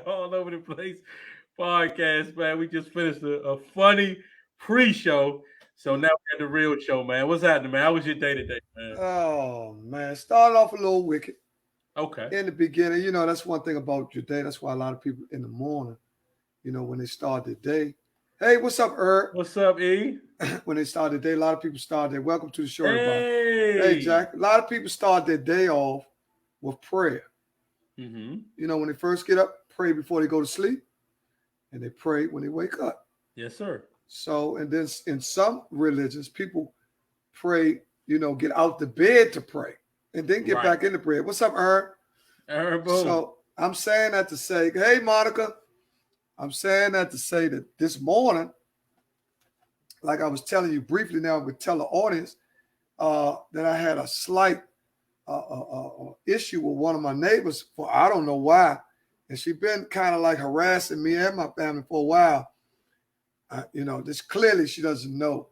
All over the place podcast, man. We just finished a funny pre-show, so now we got the real show, man. What's happening, man? How was your day today, man? Oh man, started off a little wicked Okay. in the beginning. That's one thing about your day. That's why a lot of people in the morning, when they start their day. Hey, what's up, Herb? What's up, E? When they start their day, a lot of people start their welcome to the show, everybody. Hey, Hey. Jack. A lot of people start their day off with prayer. When they first get up, pray before they go to sleep, and they pray when they wake up. Yes, sir. So, and then in some religions, people pray, get out the bed to pray and then get back into prayer. What's up, Ern? Boom. So I'm saying that to say, hey, Monica, I'm saying that to say that this morning, like I was telling you briefly now, I would tell the audience that I had a slight issue with one of my neighbors for I don't know why. And she's been kind of like harassing me and my family for a while. This clearly she doesn't know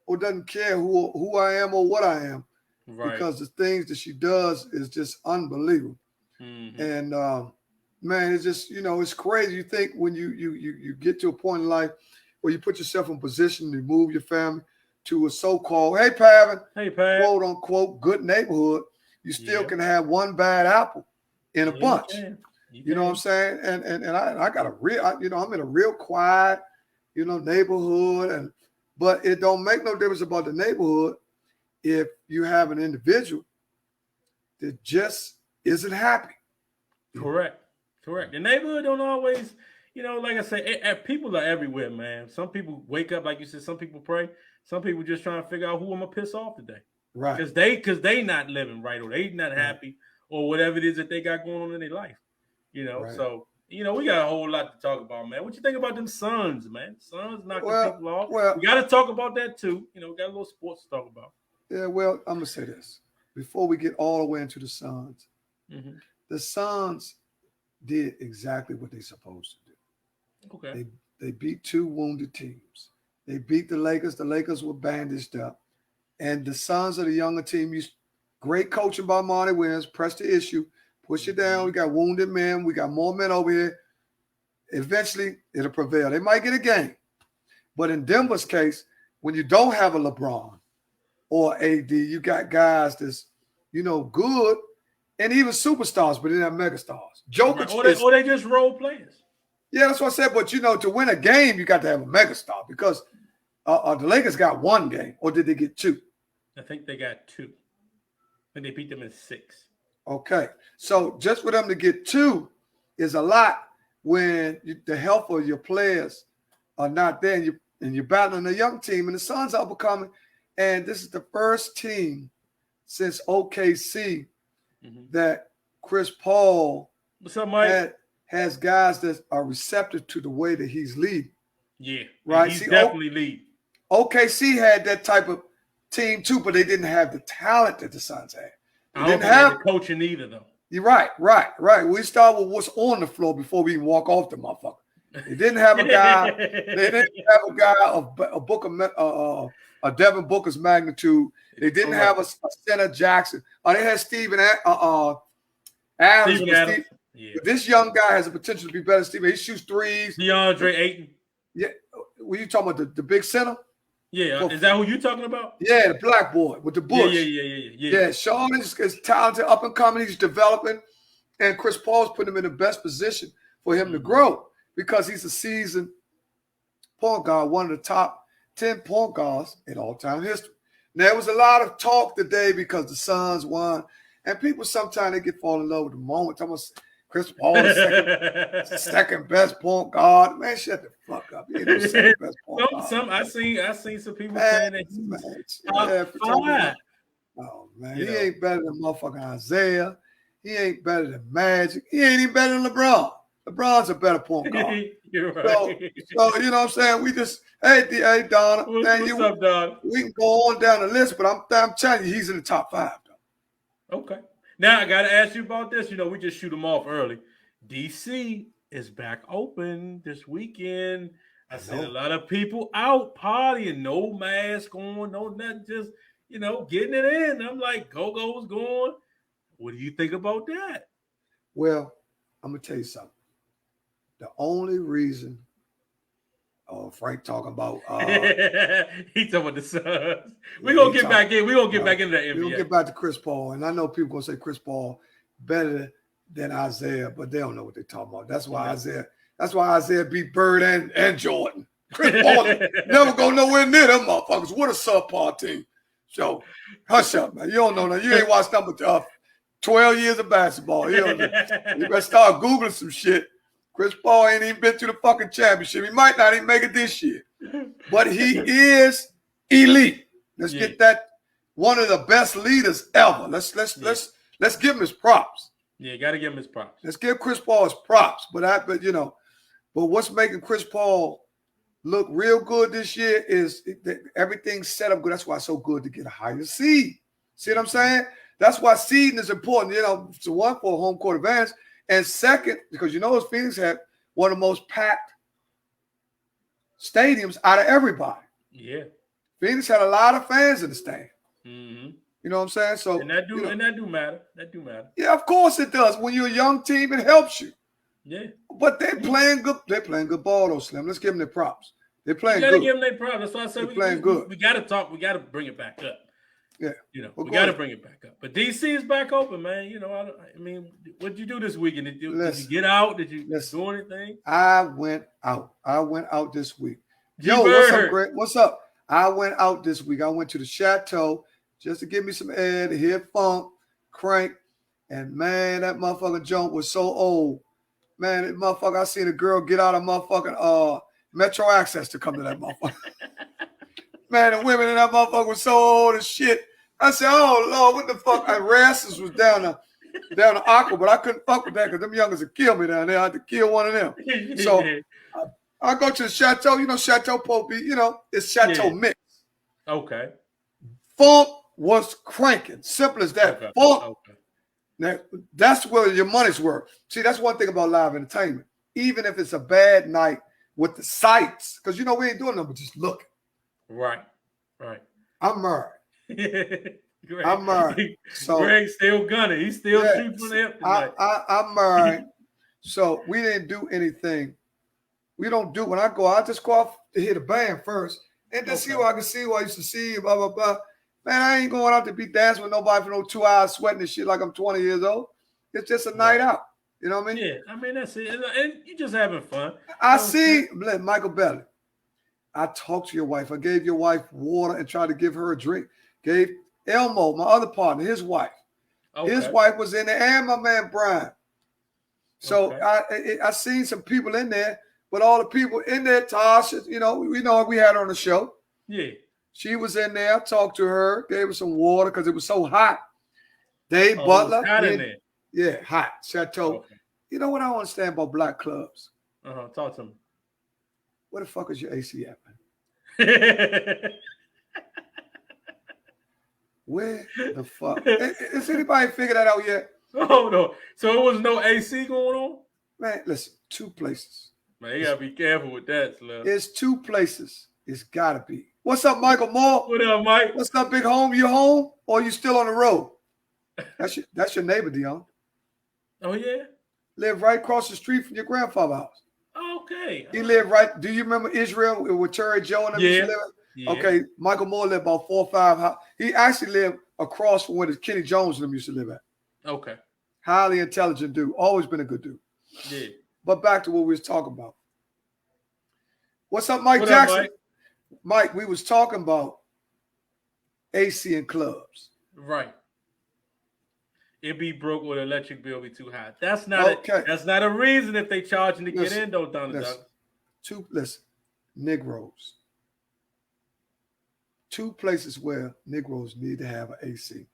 or doesn't care who I am or what I am, because the things that she does is just unbelievable. And man, it's just it's crazy. You think when you get to a point in life where you put yourself in position to move your family to a so-called quote unquote good neighborhood, you still can have one bad apple in a bunch. You know what I'm saying? And I got a real I'm in a real quiet neighborhood, but it don't make no difference about the neighborhood if you have an individual that just isn't happy. Correct. The neighborhood don't always, like I say, people are everywhere, man. Some people wake up, like you said, some people pray. Some people just trying to figure out who I'm gonna piss off today. Right. Because they not living right, or they not happy, or whatever it is that they got going on in their life. Right. So we got a whole lot to talk about, man. What you think about them Suns, man? Suns knocking people off. Well, we got to talk about that too. We got a little sports to talk about. Yeah, well, I'm gonna say this before we get all the way into the Suns. The Suns did exactly what they're supposed to do. Okay. They beat two wounded teams. They beat the Lakers. The Lakers were bandaged up, and the Suns are the younger team. Great coaching by Monty Williams. Press the issue. Push it down. We got wounded men. We got more men over here. Eventually, it'll prevail. They might get a game. But in Denver's case, when you don't have a LeBron or AD, you got guys that's, good and even superstars, but they have megastars. Jokic or they just role players. Yeah, that's what I said. But, to win a game, you got to have a megastar because the Lakers got one game, or did they get two? I think they got two. And they beat them in 6. Okay. So just for them to get 2 is a lot when the health of your players are not there and you're battling a young team. And the Suns are becoming, and this is the first team since OKC that Chris Paul What's up, Mike? has guys that are receptive to the way that he's leading. Yeah. Right. He's definitely leading. OKC had that type of team too, but they didn't have the talent that the Suns had. I don't have the coaching either, though. You're right. We start with what's on the floor before we even walk off the motherfucker. They didn't have a guy. They didn't have a guy of Devin Booker's magnitude. They didn't have a center Jackson. They had Steven Adams. This young guy has the potential to be better than Steven. He shoots threes. DeAndre Ayton. Yeah. Were you talking about the big center? Yeah, is that who you talking about? Yeah, the black boy with the bush. Yeah. Sean is talented, up and coming. He's developing, and Chris Paul's putting him in the best position for him to grow because he's a seasoned point guard, one of the top 10 point guards in all-time history. Now, there was a lot of talk today because the Suns won, and people sometimes they fall in love with the moment. Almost Chris Paul is second best point guard. Man, shut the fuck up. He ain't no second best point guard. I seen some people saying that. Oh, man. He ain't better than motherfucking Isaiah. He ain't better than Magic. He ain't even better than LeBron. LeBron's a better point guard. You're right. So, you know what I'm saying? We just, hey, Donna. What's up, Donna? We can go on down the list, but I'm telling you, he's in the top 5, though. Okay. Now, I got to ask you about this. We just shoot them off early. DC is back open this weekend. I seen a lot of people out partying, no mask on, no nothing, just, getting it in. I'm like, go-go's going. What do you think about that? Well, I'm gonna tell you something. The only reason, Frank talking about he talking about the Suns. We're gonna get back in. We're gonna get back into the NBA. We're gonna get back to Chris Paul. And I know people gonna say Chris Paul better than Isaiah, but they don't know what they're talking about. That's why Isaiah beat Bird and Jordan. Chris Paul never go nowhere near them motherfuckers. What a subpar team. So hush up, man. You don't know that. You ain't watched number 12 years of basketball. You better start Googling some shit. Chris Paul ain't even been to the fucking championship. He might not even make it this year. But he is elite. Let's get that, one of the best leaders ever. Let's give him his props. Yeah, gotta give him his props. Let's give Chris Paul his props. But what's making Chris Paul look real good this year is everything's set up good. That's why it's so good to get a higher seed. See what I'm saying? That's why seeding is important. It's one, for a home court advantage. And second, because Phoenix had one of the most packed stadiums out of everybody. Yeah. Phoenix had a lot of fans in the stand. Mm-hmm. You know what I'm saying? So and that do matter. That do matter. Yeah, of course it does. When you're a young team, it helps you. Yeah. But they're playing good. They're playing good ball, though, Slim. Let's give them their props. They're playing good. You gotta give them their props. That's why I said they're playing good. We gotta talk. We gotta bring it back up. Yeah. We got to bring it back up. But DC is back open, man. I mean, what did you do this weekend? Did you get out? Did you do anything? I went out this week. Yo, what's up, Greg? What's up? I went out this week. I went to the Chateau just to give me some air, to hear funk, crank. And, man, that motherfucking joint was so old. Man, that motherfucker, I seen a girl get out of motherfucking Metro Access to come to that motherfucker. Man, the women in that motherfucker was so old as shit. I said, oh, Lord, what the fuck? Rasmus was down the Aqua, but I couldn't fuck with that because them youngers would kill me down there. I had to kill one of them. So I go to the Chateau. Chateau Popey, it's Chateau Mix. Okay. Funk was cranking. Simple as that. Okay. Funk. Okay. Now, that's where your money's worth. See, that's one thing about live entertainment. Even if it's a bad night with the sights, because, we ain't doing nothing but just looking. Right. I'm married. I'm married. So Greg's still gunning. He's still shooting from the hip tonight. I'm married. So we didn't do anything. We don't do when I go. I just go off to hit a band first and just see what I can see. What I used to see. Blah blah blah. Man, I ain't going out to be dancing with nobody for no 2 hours sweating and shit like I'm 20 years old. It's just a night out. You know what I mean? Yeah. I mean that's it. And you just having fun. I see Michael Belly. I talked to your wife. I gave your wife water and tried to give her a drink. Gave Elmo, my other partner, his wife. Okay. His wife was in there, and my man Brian. So I seen some people in there, but all the people in there, Tasha, we had her on the show. Yeah. She was in there. I talked to her, gave her some water because it was so hot. Dave Butler. It was hot in there. Yeah, hot. Chateau. Okay. You know what I don't understand about black clubs? Talk to me. Where the fuck is your AC at, man? Where the fuck? Has anybody figured that out yet? Oh, no. So it was no AC going on? Man, listen, 2 places. Man, you got to be careful with that, Slim. There's 2 places. It's got to be. What's up, Michael Moore? What up, Mike? What's up, big home? You home or you still on the road? That's your neighbor, Deon. Oh, yeah? Live right across the street from your grandfather's house. Okay. He lived right. Do you remember Israel with Terry Joe and them? Yeah. Yeah. Okay, Michael Moore lived about 4 or 5 houses. He actually lived across from where Kenny Jones and them used to live at. Okay. Highly intelligent dude. Always been a good dude. Yeah. But back to what we was talking about. What's up, Mike Jackson? Up, Mike, we was talking about AC in clubs. Right. It be broke or the electric bill be too high. That's not that's not a reason if they charging to get in, though, Donald Duck. Listen, Negroes. 2 places where Negroes need to have an AC.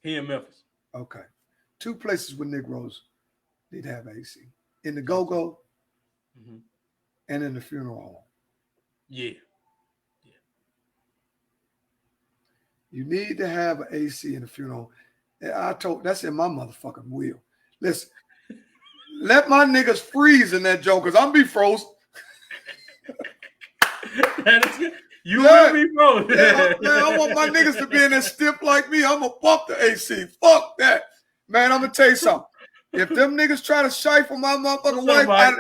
Here in Memphis. Okay. 2 places where Negroes need to have AC. In the go-go and in the funeral home. Yeah. You need to have an AC in the funeral home. That's in my motherfucking will. Listen, let my niggas freeze in that joke because I'm be frozen. That is good. You will be frozen. I want my niggas to be in there stiff like me. I'm going to bump the AC. Fuck that. Man, I'm going to tell you something. If them niggas try to shifle my motherfucking wife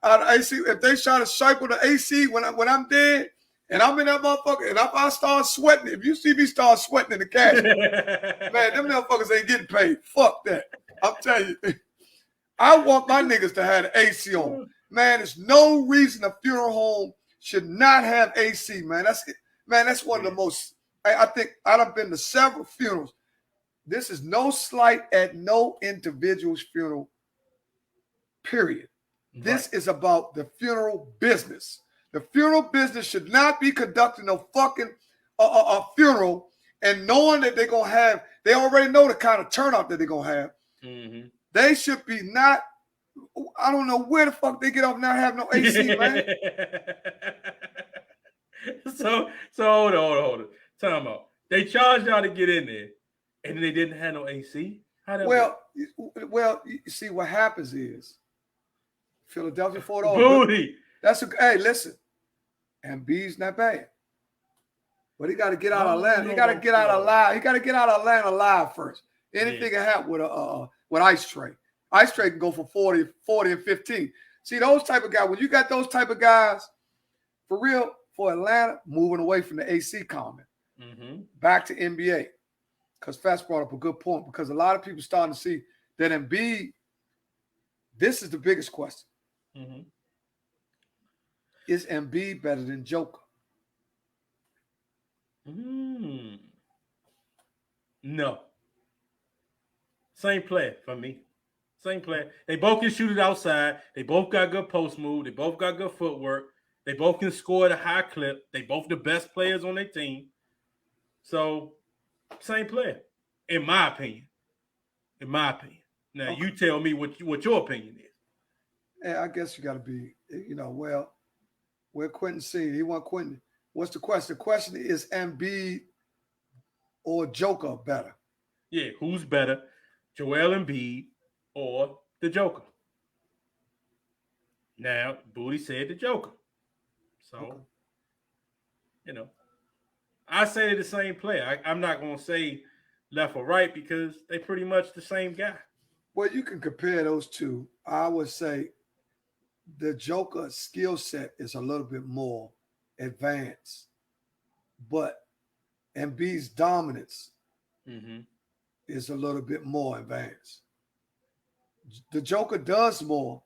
out of AC, if they try to shifle the AC when I'm dead and I'm in that motherfucker, and if I start sweating, if you see me start sweating in the cash, man, them motherfuckers ain't getting paid. Fuck that. I'm telling you. I want my niggas to have the AC on. Man, there's no reason a funeral home should not have AC, man. That's one of the most, I think I've been to several funerals. This is no slight at no individual's funeral, period. Right. This is about the funeral business. The funeral business should not be conducting no fucking a funeral and knowing that they're going to have, they already know the kind of turnout that they're going to have. Mm-hmm. They should be not, I don't know where the fuck they get off not having no AC, man. So hold on. Time out. They charged y'all to get in there, and they didn't have no AC? How that work? You see, what happens is, Philadelphia Fort Booty. Hey, listen, Embiid's not bad. But he got to get out of Atlanta. He got to get out alive. He got to get out of Atlanta alive first. Anything can happen with Ice Tray. Ice Tray can go for 40 and 15. See, those type of guys, when you got those type of guys, for real, for Atlanta, moving away from the AC comment, back to NBA. Because Fats brought up a good point, because a lot of people starting to see that Embiid, this is the biggest question. Mm-hmm. Is Embiid better than Joker? No. Same player for me. Same player. They both can shoot it outside. They both got good post move. They both got good footwork. They both can score at a high clip. They both the best players on their team. So, same player, in my opinion. Now, you tell me what your opinion is. Yeah, I guess you got to be, well, where Quentin seen. He want Quentin. What's the question? The question is Embiid or Joker better? Yeah, who's better, Joel Embiid or the Joker? Now, Booty said the Joker. So, I say they're the same player. I'm not going to say left or right because they pretty much the same guy. Well, you can compare those two. I would say the Joker skill set is a little bit more advanced, but Embiid's dominance is a little bit more advanced. The Joker does more,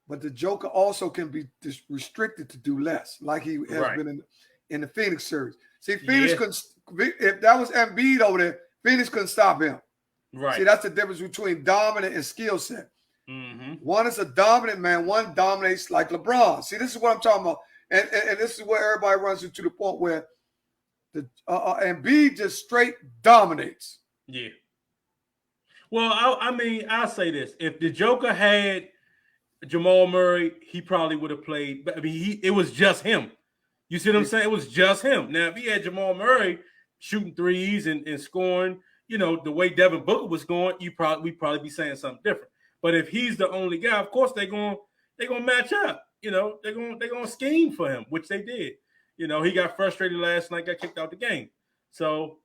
but the Joker also can be restricted to do less, like he has been in the Phoenix series. See, Phoenix couldn't. If that was Embiid over there, Phoenix couldn't stop him. Right. See, that's the difference between dominant and skill set. One is a dominant man. One dominates like LeBron. See, this is what I'm talking about, and this is where everybody runs into the point where the Embiid just straight dominates. Yeah. Well, I'll say this: if the Joker had Jamal Murray, he probably would have played. But it was just him. You see what I'm saying? It was just him. Now, if he had Jamal Murray shooting threes and scoring, the way Devin Booker was going, we'd probably be saying something different. But if he's the only guy, of course they're gonna match up. They're gonna scheme for him, which they did. He got frustrated last night, got kicked out the game. So,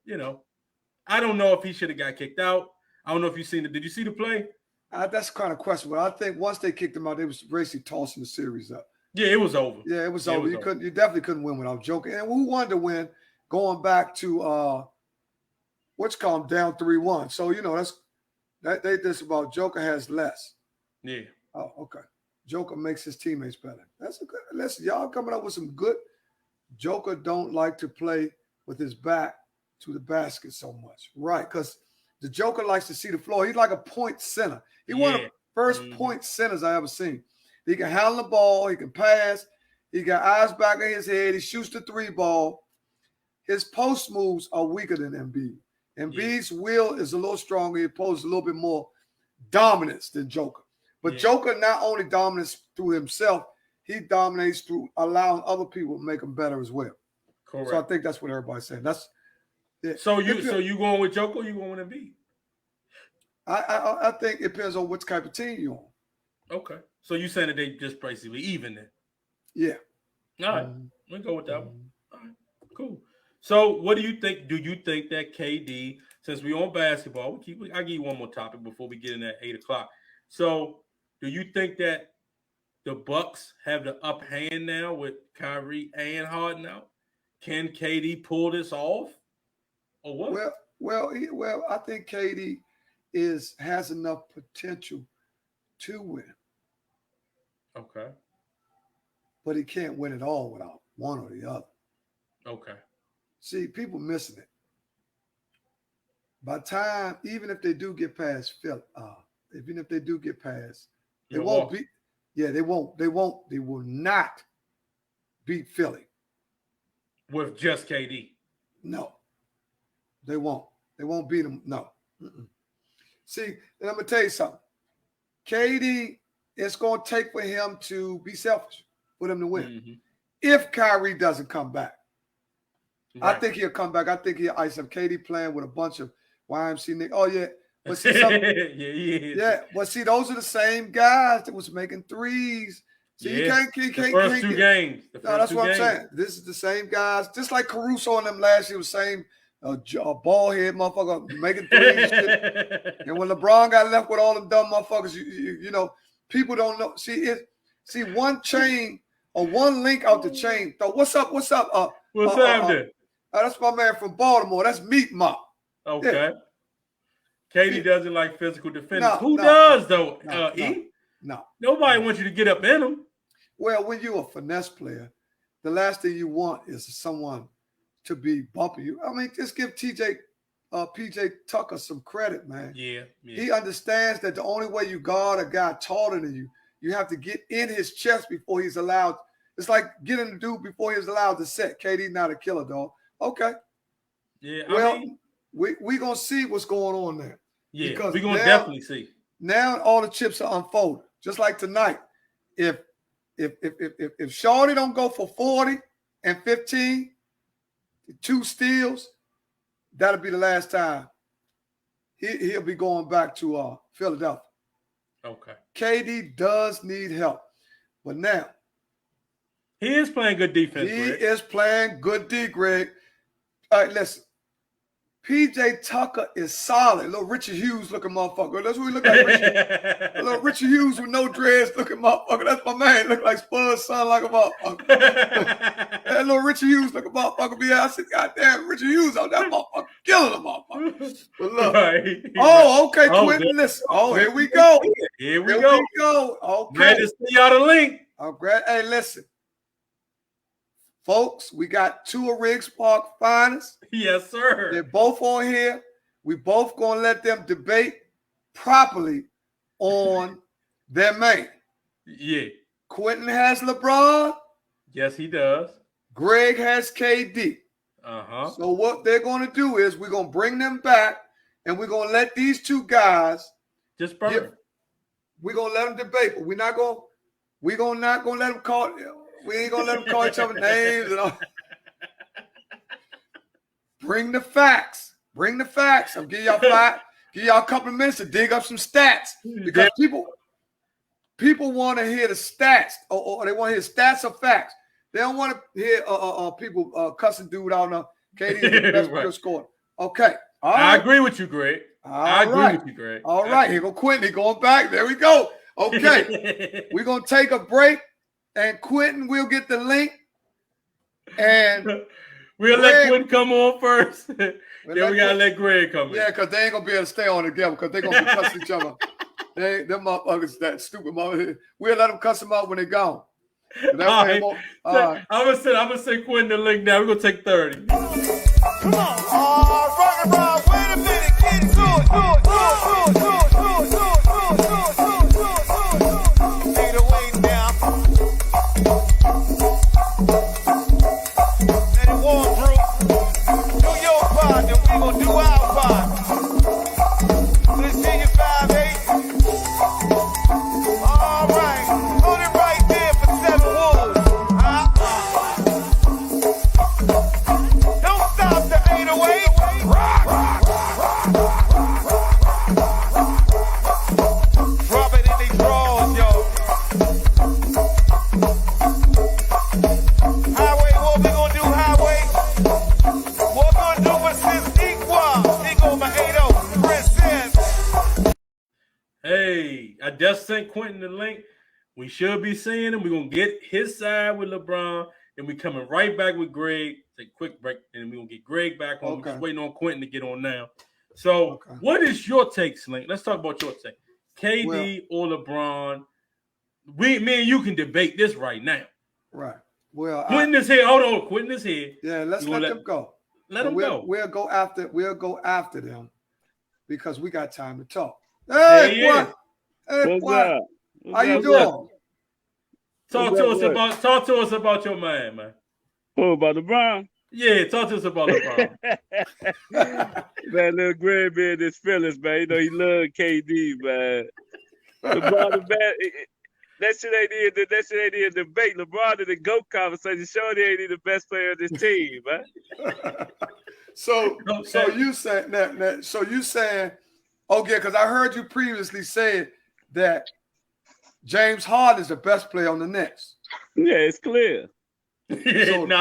I don't know if he should have got kicked out. I don't know if you've seen it. Did you see the play? That's kind of questionable. I think once they kicked him out, they was basically tossing the series up. Yeah, it was over. Yeah, it was over. You definitely couldn't win without Joker. And who wanted to win going back to what's called down 3-1. So that's about Joker has less. Yeah. Oh, okay. Joker makes his teammates better. That's a good. Listen, y'all coming up with some good. Joker don't like to play with his back to the basket so much, right? Because the Joker likes to see the floor. He's like a point center. He one of the first point centers I ever seen. He can handle the ball. He can pass. He got eyes back in his head. He shoots the 3 ball. His post moves are weaker than Embiid. Embiid's will is a little stronger. He poses a little bit more dominance than Joker. But Joker not only dominates through himself, he dominates through allowing other people to make him better as well. Correct. So I think that's what everybody's saying. So you going with Joker or you going with Embiid? I think it depends on which type of team you're on. Okay. So you saying that they just basically even then? Yeah. All right. We'll go with that one. All right. Cool. So what do you think? Do you think that KD, since we're on basketball, I'll give you one more topic before we get in at 8 o'clock. So, do you think that the Bucks have the upper hand now with Kyrie and Harden out? Can KD pull this off, or what? Well, I think KD has enough potential to win, Okay. but he can't win it all without one or the other. Okay. See, people missing it. By time, even if they do get past Phil, even if they do get past, they won't beat. Yeah, they won't. They will not beat Philly with just KD. No, they won't. They won't beat them. No. Mm-mm. See, and I'm gonna tell you something. KD, it's gonna take for him to be selfish for them to win. Mm-hmm. If Kyrie doesn't come back, right. I think he'll come back. I think he'll ice up KD playing with a bunch of YMC niggas. Oh yeah. But see, yeah. But see, those are the same guys that was making threes. So you can't the first two games. No, that's what I'm saying. This is the same guys, just like Caruso and them last year was same ball head motherfucker making threes. And when LeBron got left with all them dumb motherfuckers, you know, people don't know. See one chain or one link out the chain. So what's up? What's happening? That's my man from Baltimore. That's Meat Mop. Okay. Yeah. KD doesn't like physical defenders. Who does though? No. Nobody wants you to get up in them. Well, when you're a finesse player, the last thing you want is someone to be bumping you. I mean, just give PJ Tucker some credit, man. Yeah. He understands that the only way you guard a guy taller than you, you have to get in his chest before he's allowed. It's like getting the dude before he's allowed to set. KD not a killer, dog. Okay. Yeah. Well, we gonna see what's going on there. Yeah, we're gonna definitely see. Now all the chips are unfolded. Just like tonight. If Shawty don't go for 40 and 15, 2 steals, that'll be the last time he'll be going back to Philadelphia. Okay. KD does need help, but now he is playing good defense. He is playing good D, Greg. All right, listen. PJ Tucker is solid. Little Richard Hughes looking motherfucker. That's what he look like. Little Richard Hughes with no dreads looking motherfucker. That's my man. Look like Spud's son like a motherfucker. That little Richard Hughes looking motherfucker. Yeah, I said, goddamn, Richard Hughes out that motherfucker. Killing the motherfucker. But look. Right. Oh, okay, Quentin. Listen. Oh, here we go. Here we go. Okay. Glad to see y'all the link. I'm glad. Hey, listen. Folks, we got 2 of Riggs Park finalists. Yes, sir. They're both on here. We both gonna let them debate properly on their main. Yeah. Quentin has LeBron. Yes, he does. Greg has KD. Uh-huh. So what they're gonna do is we're gonna bring them back and we're gonna let these 2 guys just burn. We're gonna let them debate, but we're not gonna let them call. We ain't gonna let them call each other names and all. Bring the facts. I'm giving y'all a couple of minutes to dig up some stats because people want to hear the stats or they want to hear stats or facts. They don't want to hear people cussing dude out on KD is the best player scorer. Okay. All right. I agree with you, Greg. I agree with you, Greg. All right. Here go Quentin. He going back. There we go. Okay. We're gonna take a break. And Quentin will get the link. And we'll let Quentin come on first. Then we gotta let Greg come in. Yeah, because they ain't gonna be able to stay on together because they're gonna be cussing each other. Them motherfuckers, that stupid motherfucker. We'll let them cuss them out when they're gone. I'm gonna send Quentin the link now. We're gonna take 30. Come on. Rock and roll. Wait a minute. Get good. Ain't a way down. Let it warm, bro. Do your part, then we gonna do our part. Let's see you 5'8". All right, hold it right there for 7 Wolves. Don't stop the 808. Rock. Drop it in they drawers, yo. sent Quentin the link. We should be seeing him. We're gonna get his side with LeBron, and we coming right back with Greg. Take a quick break, and we're gonna get Greg back on. We're just waiting on Quentin to get on now. So, what is your take, Slink? Let's talk about your take. KD or LeBron? Me and you can debate this right now. Right. Well, Quentin is here. Hold on, Quentin is here. Yeah, let's let them go. Let them go. We'll go after them because we got time to talk. Hey, what? Hey, what? How you doing? Talk to us about your man. Who, about LeBron? Yeah, talk to us about LeBron. Man, little Greg be in his feelings, man. You know he love KD, man. LeBron, man. That shit ain't in the debate. LeBron in the GOAT conversation showed he ain't the best player of this team, man. So you saying that? So you saying, okay? Because I heard you previously say that James Harden is the best player on the Nets. Yeah, it's clear. No,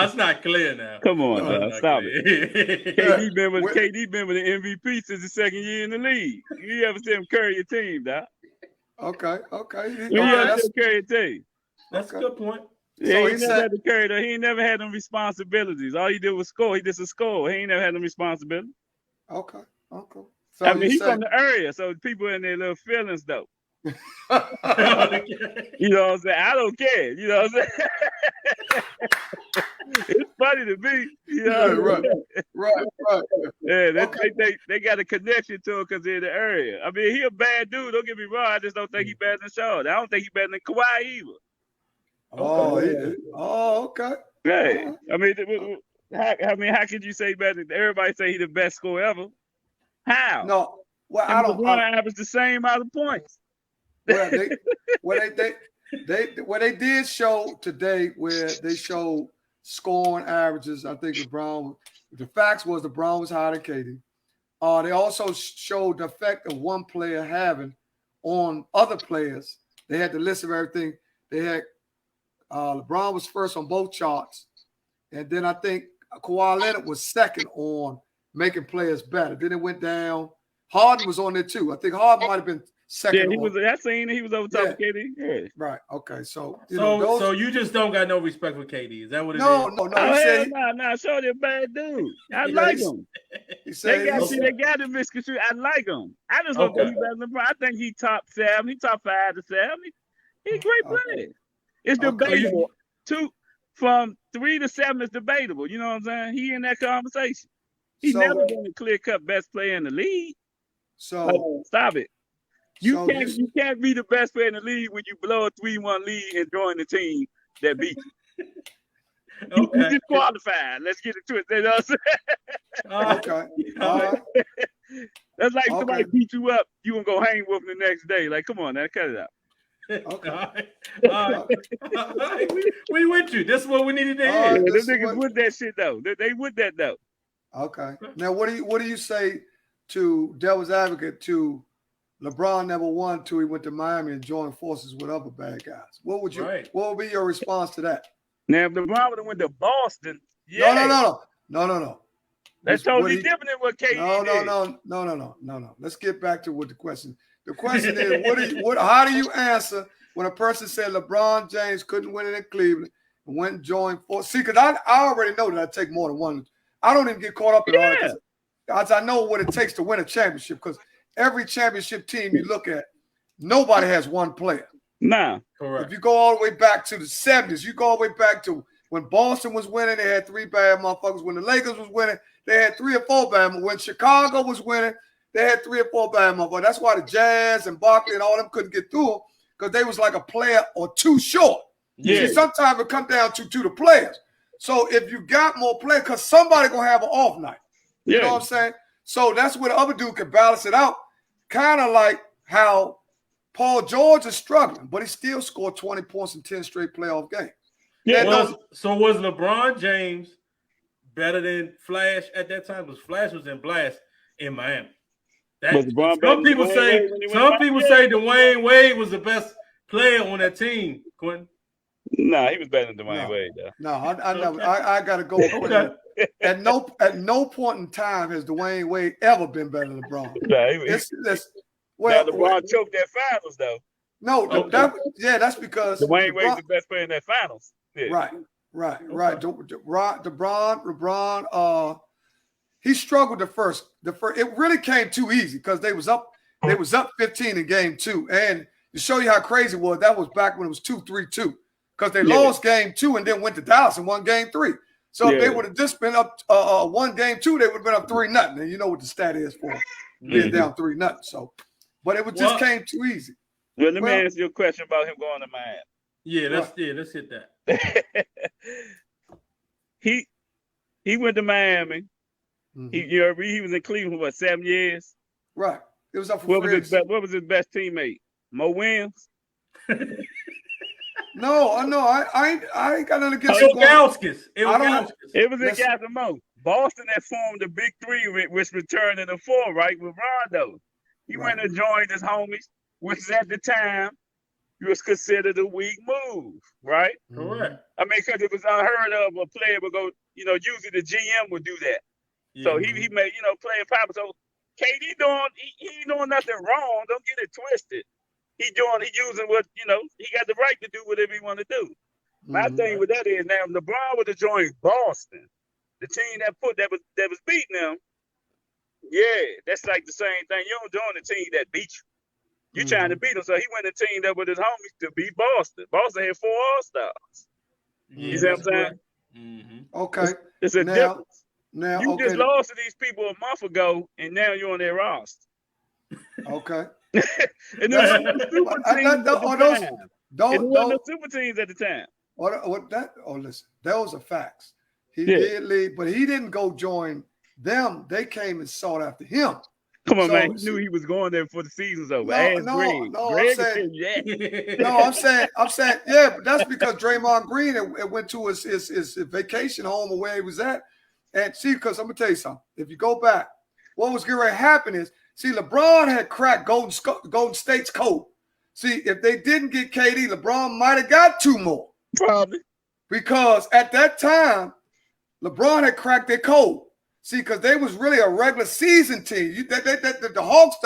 it's not clear now. Come on, now, stop it. KD been with the MVP since the second year in the league. You ever see him carry your team, dog? Okay. Carry a team. That's a good point. Yeah, he never had to carry that. He ain't never had them responsibilities. All he did was score. He just a score. He ain't never had them responsibilities. Okay. So I mean, he's from the area, so people in their little feelings, though. You know what I'm saying? I don't care. You know what I'm saying? It's funny to me. You know right. Yeah, they got a connection to him because they're in the area. I mean, he a bad dude. Don't get me wrong. I just don't think he better than Shaw. I don't think he better than Kawhi either. Okay. Right. I mean, how could you say better? Everybody say he the best scorer ever. How? No. Well, I don't. LeBron average the same amount of points. Well, they did show today where they showed scoring averages. I think LeBron. The facts was LeBron was higher than KD. They also showed the effect of one player having on other players. They had the list of everything. They had LeBron was first on both charts, and then I think Kawhi Leonard was second on making players better. Then it went down. Harden was on there too. I think Harden might have been second. Yeah, he was. I seen he was over top of KD. Yeah. Right. Okay. So so you just don't got no respect for KD. Is that what it is? No. No. Shorty a bad dude. I like him. They got him misconstrued. I like him. I just don't think he's better than LeBron. I think he top 7. He top 5 to 7. He's a great player. It's debatable. 2 from 3 to 7 is debatable. You know what I'm saying? He in that conversation. He's never been a clear-cut best player in the league. So stop it. You can't be the best player in the league when you blow a 3-1 lead and join the team that beat you. You disqualified. Let's get into it. You know what I'm saying? Okay. All right. That's like somebody beat you up, you gonna go hang with them the next day. Like, come on, now, cut it out. Okay. All right. We with you. This is what we needed to hear. Them niggas with that shit though. They with that though. Okay. Now, what do you say to Devil's Advocate to LeBron never won till he went to Miami and joined forces with other bad guys? What would be your response to that? Now, if LeBron would have went to Boston, No. That's totally different than what KD did. No. Let's get back to what the question. The question is, how do you answer when a person said LeBron James couldn't win it in Cleveland and went and joined forces? See, because I already know that I take more than one. I don't even get caught up in all that. Because I know what it takes to win a championship. Because every championship team you look at, nobody has one player. Nah. Correct. If you go all the way back to the 70s, you go all the way back to when Boston was winning, they had 3 bad motherfuckers. When the Lakers was winning, they had 3 or 4 bad motherfuckers. When Chicago was winning, they had 3 or 4 bad motherfuckers. That's why the Jazz and Barkley and all them couldn't get through them, because they was like a player or 2 short. Yeah. See, sometimes it comes down to the players. So if you got more players, because somebody going to have an off night. You know what I'm saying? So that's where the other dude can balance it out. Kind of like how Paul George is struggling, but he still scored 20 points in 10 straight playoff games. Yeah. So was LeBron James better than Flash at that time? Because Flash was in blast in Miami. Some people say Dwayne Wade was the best player on that team, Quentin. Nah, he was better than Dwayne Wade, though. No, I got to go with Quentin. At no point in time has Dwayne Wade ever been better than LeBron. LeBron choked that finals, though. No, that's because Dwayne Wade's the best player in that finals. Yeah. Right. LeBron, he struggled the first. It really came too easy because they was up 15 in game 2. And to show you how crazy it was, that was back when it was 2-3-2. Because they lost game 2 and then went to Dallas and won game 3. So if they would have just been up 1 game 2, they would have been up 3-0. And you know what the stat is for being down 3-0. So, but it just came too easy. Well, let me ask you a question about him going to Miami. Yeah, let's hit that. He went to Miami. Mm-hmm. He was in Cleveland for what, 7 years? Right. It was up for what was his best teammate? Mo Williams? No, I ain't got nothing against Ilgauskas. It was against Mo. Boston had formed the big 3, which returned in the 4, right, with Rondo. He went and joined his homies, which at the time was considered a weak move, right? Correct. I mean, because it was unheard of a player would go, usually the GM would do that. Yeah. So he made, playing pop. So KD he doing nothing wrong. Don't get it twisted. He using what, he got the right to do whatever he want to do. My thing with that is now LeBron would have joined Boston, the team that was beating them. Yeah, that's like the same thing. You don't join the team that beat you. You're trying to beat them. So he went and teamed up with his homies to beat Boston. Boston had 4 All-Stars. You see what I'm saying? Mm-hmm. Okay. It's a difference. Now, you just lost to these people a month ago, and now you're on their roster. Okay. And there wasn't no super teams at the time. Listen, those are facts. He did leave, but he didn't go join them. They came and sought after him. Come on, man. He knew he was going there before the season's over. I'm saying, yeah, but that's because Draymond Green went to his vacation home or where he was at. And see, because I'm going to tell you something. If you go back, what was going to happen is, see, LeBron had cracked Golden State's code. See, if they didn't get KD, LeBron might have got 2 more. Probably. Because at that time, LeBron had cracked their code. See, because they was really a regular season team. The Hawks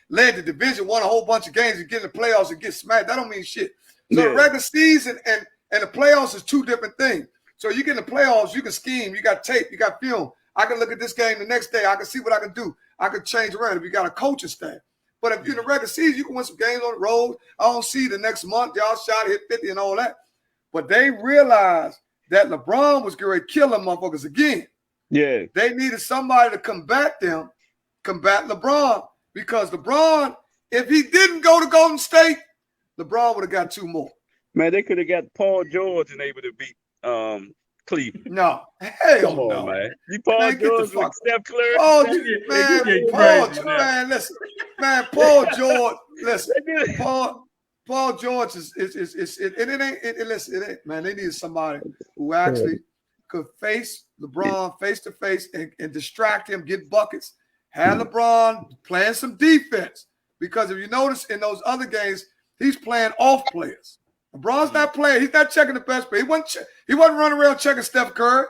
led the division, won a whole bunch of games, and get in the playoffs and get smacked. That don't mean shit. So the regular season and the playoffs is 2 different things. So you get in the playoffs, you can scheme, you got tape, you got film. I can look at this game the next day. I can see what I can do. I can change around if you got a coaching staff. But if you're in the regular season, you can win some games on the road. I don't see the next month, y'all shot, hit 50 and all that. But they realized that LeBron was going to kill them motherfuckers again. Yeah. They needed somebody to combat LeBron, because LeBron, if he didn't go to Golden State, LeBron would have got 2 more. Man, they could have got Paul George and able to beat Cleveland. No. Hell no. No. Man. Paul George with Steph Curry. Paul George, listen. Paul George it ain't, man, they needed somebody who actually could face LeBron face to face and distract him, get buckets, have LeBron playing some defense. Because if you notice in those other games, he's playing off players. LeBron's not playing. He's not checking the best player. He wasn't running around checking Steph Curry.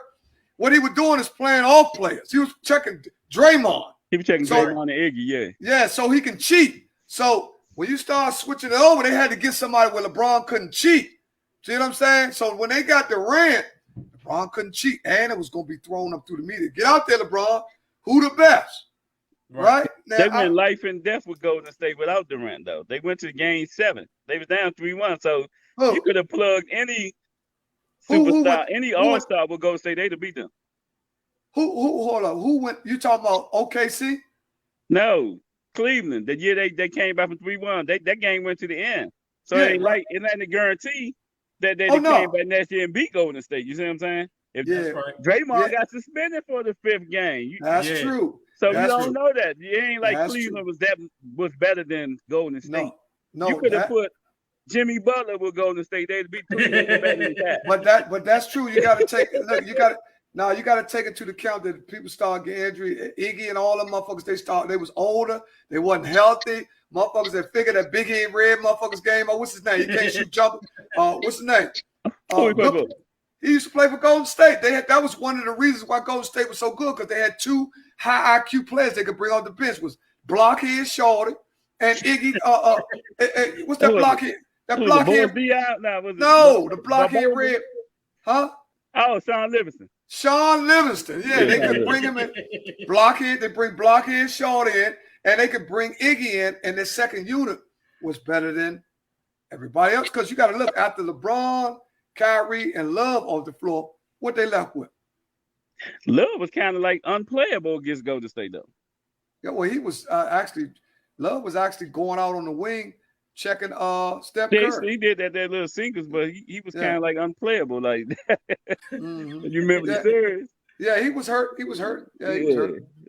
What he was doing is playing off players. He was checking Draymond. He was checking Draymond and Iggy, yeah. Yeah, so he can cheat. So when you start switching it over, they had to get somebody where LeBron couldn't cheat. See what I'm saying? So when they got Durant, LeBron couldn't cheat, and it was going to be thrown up through the media. Get out there, LeBron. Who the best? Right? Now, they went life and death with Golden State without Durant, though. They went to game 7. They was down 3-1. So you could have plugged any superstar, any all-star with Golden State. They'd have beat them. Hold on. Who went? You talking about OKC? No, Cleveland. The year they came back from 3-1. That game went to the end. So it ain't a guarantee that they came back next year and beat Golden State. You see what I'm saying? That's right. Draymond got suspended for the 5th game. That's true. So you don't know that. It ain't like Cleveland was better than Golden State. No, you could have put Jimmy Butler with Golden State. They'd be But that's true. You got to take look. You got to take it to the account that people start getting injury. Iggy and all them motherfuckers. They was older. They wasn't healthy. Motherfuckers that figured that Big Head Red motherfuckers game. What's his name? He can't shoot jumper. What's his name? He used to play for Golden State. That was one of the reasons why Golden State was so good, because they had 2 high IQ players they could bring on the bench. Was Blockhead Shorty and Iggy. What's that blockhead? That blockhead. No, the blockhead red. Huh? Oh, Sean Livingston. Sean Livingston. Yeah, they could bring him in. Blockhead. They bring Blockhead Sean in, and they could bring Iggy in, and their second unit was better than everybody else. Because you got to look after LeBron, Kyrie, and Love off the floor. What they left with? Love was kind of like unplayable against Golden State, though. Yeah, well, he was Love was actually going out on the wing, checking Steph Curry. He did that little sinkers, but he was kind of like unplayable, like that. You remember the series? Yeah, he was hurt. Yeah, he was hurt.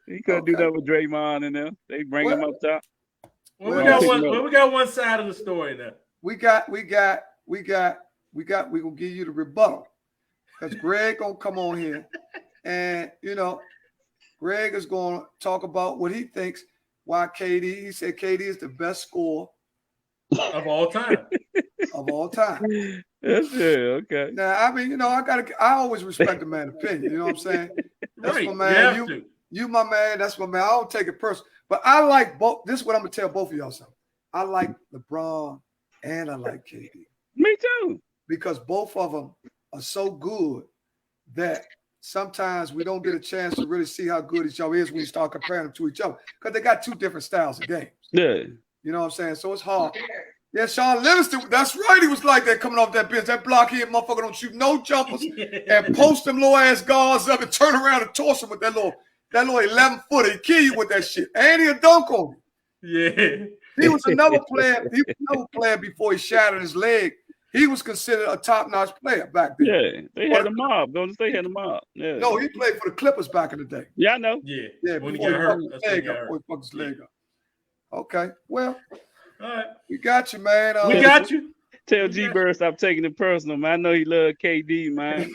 He couldn't do that with Draymond and them. They bring him up top. We got one side of the story now. We gonna give you the rebuttal. Because Greg gonna come on here and Greg is gonna talk about what he thinks why he said KD is the best scorer of all time. Of all time. That's it, okay. Now, I mean, I always respect a man's opinion, you know what I'm saying? That's right. my man. You my man, that's my man. I don't take it personal. But I like both. This is what I'm gonna tell both of y'all something. I like LeBron and I like KD. Me too. Because both of them are so good that sometimes we don't get a chance to really see how good each other is when you start comparing them to each other. Because they got two different styles of games. Yeah. You know what I'm saying? So it's hard. Yeah, Sean Livingston, that's right. He was like that coming off that bench. That blockhead motherfucker don't shoot no jumpers and post them little ass guards up and turn around and toss him with that little 11-footer. He kill you with that shit. And he'll dunk on you. Yeah. He was another player. He was another player before he shattered his leg. He was considered a top-notch player back then. Yeah, they had a mob. Golden State had a mob. Yeah. No, he played for the Clippers back in the day. Yeah, I know. Yeah. When he got hurt, before he fucked his leg up. Okay, well, all right. We got you, man. We got you. Tell G-Bird stop taking it personal, man. I know he love KD, man.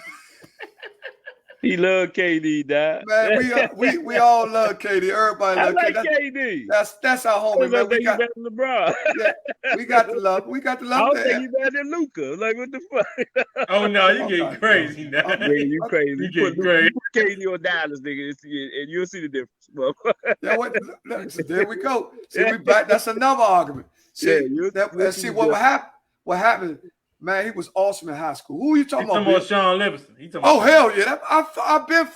He love KD, dad. Man, we all love KD. Everybody love KD. That's our homie, man. We got LeBron. Yeah, we got the love. We got the love. I don't think you better than Luka. Like, what the fuck? Oh no, you getting crazy now. You crazy. You getting crazy. Put KD on Dallas, nigga, and you'll see the difference. Yeah, there we go. See, we back. That's another argument. See, see what happened. What happened? Man, he was awesome in high school. Who are you talking about? Talking about Sean Livingston. Hell yeah! I've been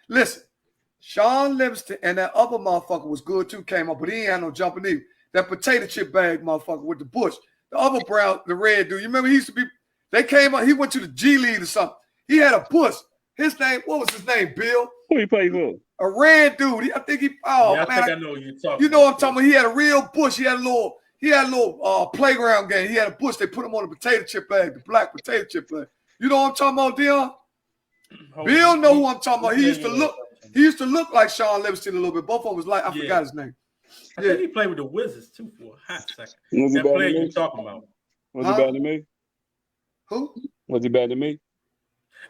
listen. Sean Livingston and that other motherfucker was good too. Came up, but he ain't had no jumping either. That potato chip bag motherfucker with the bush. The other brown, the red dude. You remember he used to be? They came up. He went to the G League or something. He had a bush. His name, what was his name? Bill. Who he played for? A red dude. I think he. Oh yeah, man, I know what you're talking. You know what I'm talking about? He had a real bush. He had a little playground game. He had a bush. They put him on a potato chip bag, the black potato chip bag. You know what I'm talking about, Deon? Bill know who I'm talking about. He used to look like Sean Livingston a little bit. Both of them was like, I forgot his name. I think he played with the Wizards too for a hot second. That player you talking about. Was he better than me? Who? Was he better than me?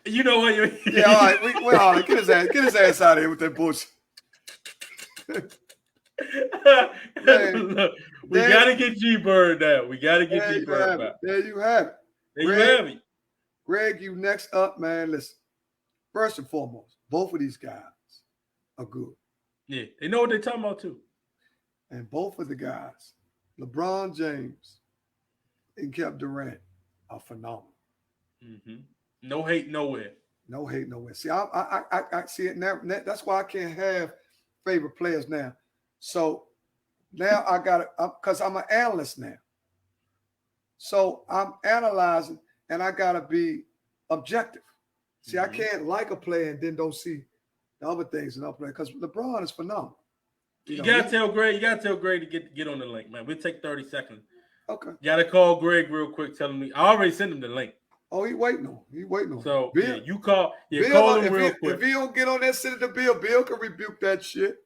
You know what? Yeah, all right. All right. Get his ass out of here with that bullshit. Look, we gotta get G-Bird now. We gotta get G-Bird back. There you have it. Greg, you next up, man. Listen, first and foremost, both of these guys are good. Yeah, they know what they're talking about too. And both of the guys, LeBron James and Kevin Durant, are phenomenal. Mm-hmm. No hate nowhere. No hate nowhere. See, I see it now. That's why I can't have favorite players now. So now I got it because I'm an analyst now. So I'm analyzing and I got to be objective. See, I can't like a player and then don't see the other things in other players because LeBron is phenomenal. You gotta tell Greg to get on the link, man. We'll take 30 seconds. Okay. Gotta call Greg real quick, telling me I already sent him the link. Oh, he waiting on. So Bill, you call Bill, call him real quick. If he don't get on that, send it to Bill. Bill can rebuke that shit.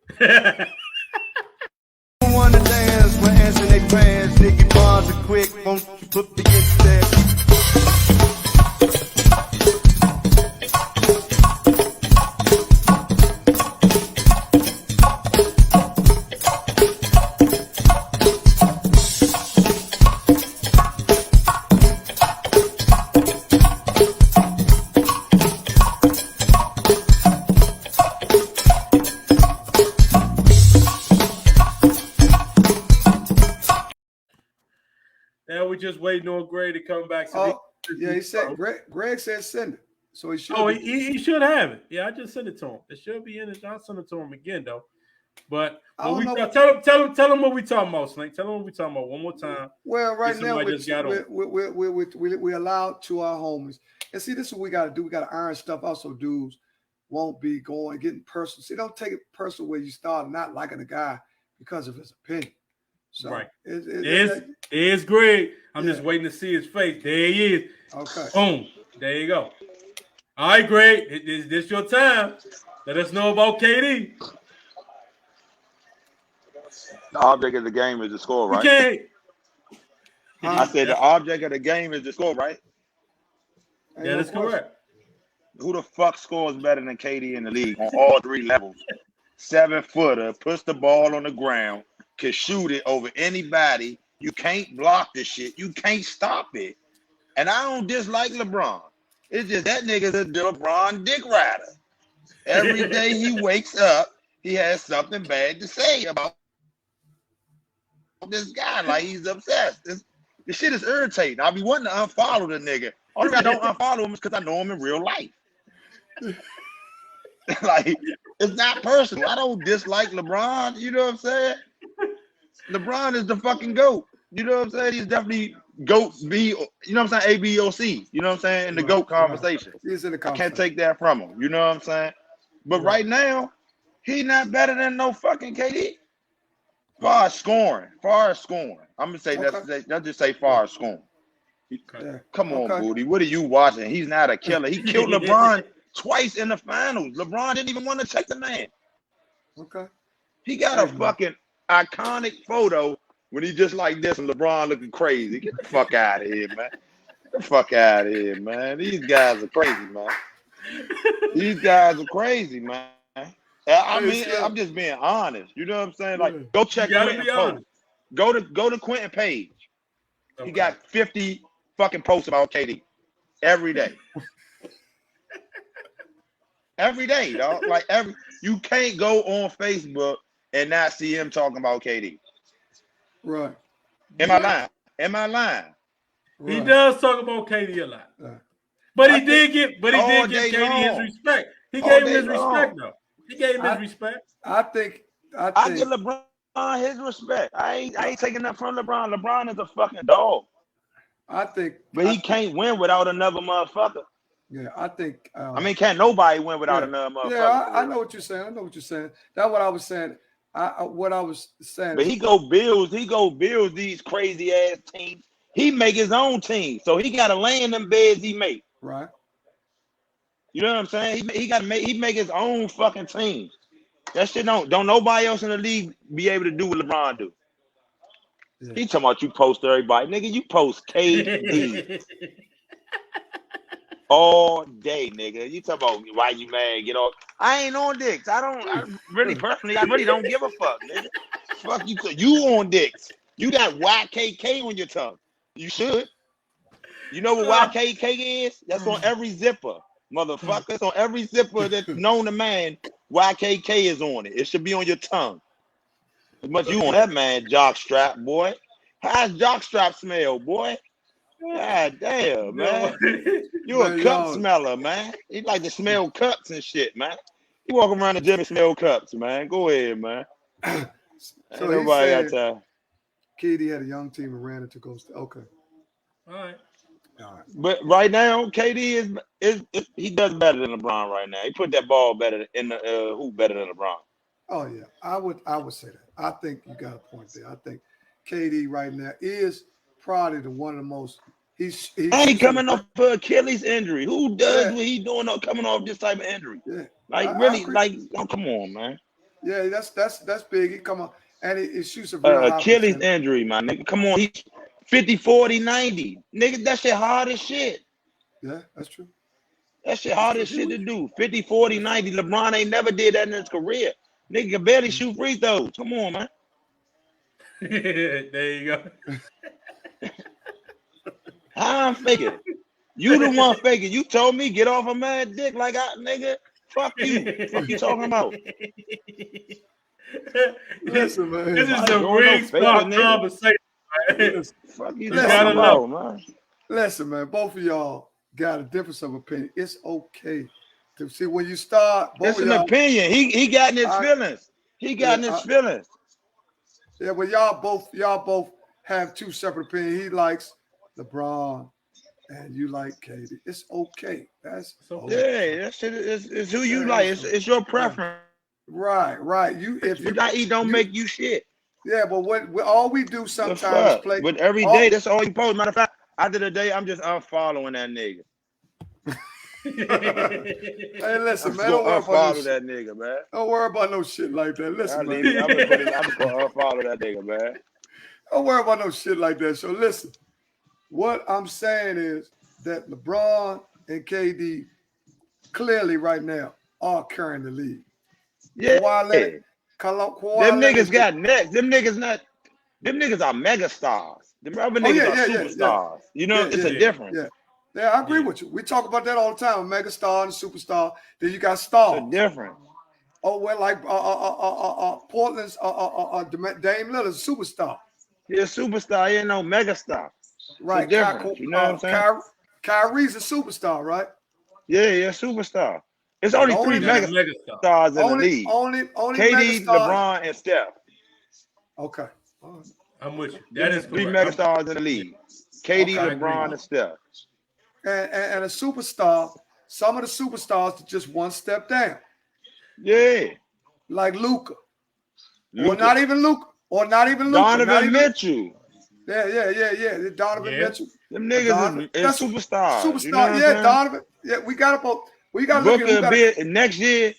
Wanna dance when answering they prayers. Nigga bars are quick, won't you put me in there? just waiting on Greg to come back. He said Greg said send it. So he should. Oh, he should have it. Yeah, I just sent it to him. It should be in it. I'll send it to him again though. But tell him what we talking about, Slink. Tell him what we talking about one more time. Well, right now we're allowed to our homies. And see, this is what we got to do. We got to iron stuff out so dudes won't be getting personal. See, don't take it personal where you start not liking a guy because of his opinion. So, right. It's Greg. I'm just waiting to see his face. There he is. Okay. Boom. There you go. All right, Greg. This your time. Let us know about KD. The object of the game is the score, right? Okay. I said the object of the game is the score, right? Yeah, that's correct. Who the fuck scores better than KD in the league on all three levels? 7-footer, puts the ball on the ground, can shoot it over anybody. You can't block this shit. You can't stop it. And I don't dislike LeBron. It's just that nigga's a LeBron dick rider. Every day he wakes up, he has something bad to say about this guy. Like he's obsessed. This shit is irritating. I'll be wanting to unfollow the nigga. Only reason I don't unfollow him is because I know him in real life. Like, it's not personal. I don't dislike LeBron. You know what I'm saying? LeBron is the fucking GOAT. You know what I'm saying? He's definitely GOAT B, you know what I'm saying? A, B, O, C. You know what I'm saying? In the GOAT conversation. He's in the conversation. I can't take that from him. You know what I'm saying? But right now, he not better than no fucking KD. Far as scoring. I'm going to say, let's just say far as scoring. Come on, Booty. What are you watching? He's not a killer. He killed LeBron twice in the finals. LeBron didn't even want to check the man. Okay. He got a fucking iconic photo when he just like this and LeBron looking crazy. Get the fuck out of here, man. Get the fuck out of here, man. These guys are crazy, man. I mean, I'm just being honest. You know what I'm saying? Like, go check Quentin post. Go to Quentin page. Okay. He got 50 fucking posts about KD every day. Every day, dog. Like you can't go on Facebook and not see him talking about KD. Right. Am I lying? He does talk about KD a lot. But he did give KD his respect. He gave him his respect, though. He gave him his respect. I think I give LeBron his respect. I ain't taking that from LeBron. LeBron is a fucking dog. But he can't win without another motherfucker. Yeah, I think. Can't nobody win without another motherfucker? Yeah, I know what you're saying. That's what I was saying. But he go build these crazy ass teams. He make his own team, so he got to lay in them beds he make. Right. You know what I'm saying? He make his own fucking teams. That shit don't nobody else in the league be able to do what LeBron do. Yeah. He talking about you post everybody, nigga. You post KD all day, nigga. You talking about why you mad? Get off. I ain't on dicks. I really don't give a fuck, nigga. Fuck you. You on dicks. You got YKK on your tongue. You should. You know what YKK is? That's on every zipper, motherfucker. It's on every zipper that's known to man. YKK is on it. It should be on your tongue. As much you on that man jockstrap, boy. How's jockstrap smell, boy? God damn, man. You a cup smeller, man. He like to smell cups and shit, man. He walk around the gym and smell cups, man. Go ahead, man. So nobody got time. KD had a young team and ran it to go. Okay. All right. But right now, KD is he does better than LeBron right now. He put that ball better in the hoop better than LeBron. Oh yeah, I would say that. I think you got a point there. I think KD right now is probably one of the most. He's coming off an Achilles injury. Who does what he's doing coming off this type of injury? Yeah. Come on, man. Yeah, that's big. He come on and it shoots a real Achilles injury, my nigga. Come on, he's 50, 40, 90. Nigga, that shit hard as shit. Yeah, that's true. That shit hard as shit to do. 50, 40, 90. LeBron ain't never did that in his career. Nigga can barely shoot free throws. Come on, man. There you go. I'm faking. You the one faking. You told me get off a mad dick like nigga. Fuck you. Fuck you talking about? Listen, man. This is a ring spot conversation, Fuck you Listen, talking about, man? Listen, man, both of y'all got a difference of opinion. It's okay to see when you start. It's an opinion. He got in his feelings. He got in his feelings. Yeah, well, y'all both have two separate opinions. He likes LeBron, and you like KD. It's okay. That's okay. Yeah, that shit is who you like. It's your preference. Right. If you not eat, don't make you shit. Yeah, but what all we do sometimes is play. But every day, that's all you post. Matter of fact, after the day, I'm just unfollowing that nigga. Hey, listen, man. Don't unfollow that nigga, man. Don't worry about no shit like that. Listen, man. I'm just gonna unfollow that nigga, man. Don't worry about no shit like that. So listen, what I'm saying is that LeBron and KD clearly right now are carrying the league. Yeah. Them niggas got next. Them niggas are mega stars. Them other niggas are superstars. You know, it's a difference. Yeah, I agree with you. We talk about that all the time. Mega star and superstar. Then you got stars. It's a difference. Oh, well, like Portland's Dame Lillard's a superstar. He's a superstar. He ain't no mega star. Right. You know what I'm saying? Kyrie's a superstar, right? Yeah, superstar. It's only three mega stars in the league. Only KD, LeBron, and Steph. Okay. I'm with you. That is three mega stars in the league. KD, LeBron, and Steph. And a superstar, some of the superstars are just one step down. Yeah. Like Luka. Or not even Luka. Donovan Mitchell. Yeah. Donovan Mitchell. Them niggas is superstars. Superstar. You know Donovan. Yeah, we got to look at next year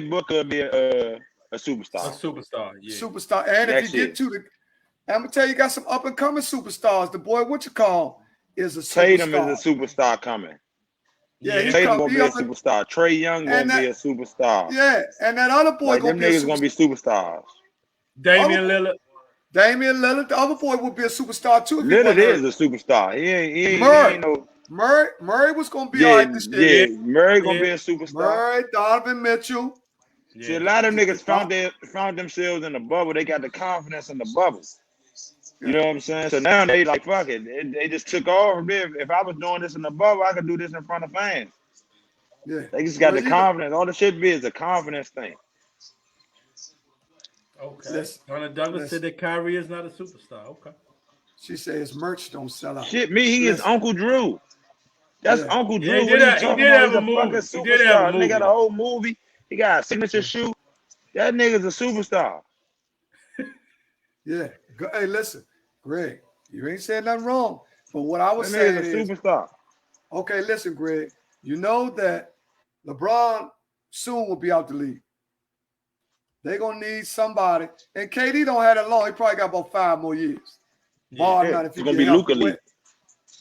Booker will be a superstar. A superstar, yeah. Superstar. And if you get to I'm gonna tell you, got some up and coming superstars. The boy, what you call, is a superstar. Tatum is a superstar coming. Yeah, Tatum gonna be a superstar. Trae Young gonna be a superstar. Yeah, and that other boy gonna be niggas gonna be superstars. Damian Lillard, the other boy would be a superstar too. Lillard is a superstar. He ain't no. Murray was gonna be all right this year. Yeah, Murray gonna be a superstar. Murray, Donovan Mitchell. Yeah. See, a lot of niggas found themselves in the bubble. They got the confidence in the bubble. You know what I'm saying? So now they like, fuck it. They just took over. If I was doing this in the bubble, I could do this in front of fans. Yeah. They just got the confidence. All the shit is a confidence thing. Okay. Donna Douglas said that Kyrie is not a superstar. Okay. She said his merch don't sell out. Shit, he is Uncle Drew. That's Uncle Drew. He did have a movie. He got a whole movie. He got a signature shoe. That nigga's a superstar. Yeah. Hey, listen, Greg, you ain't saying nothing wrong. But what I was saying is superstar. Okay, listen, Greg. You know that LeBron soon will be out the league. They're gonna need somebody. And KD don't have that long. He probably got about 5 more years. It's gonna be Luka league.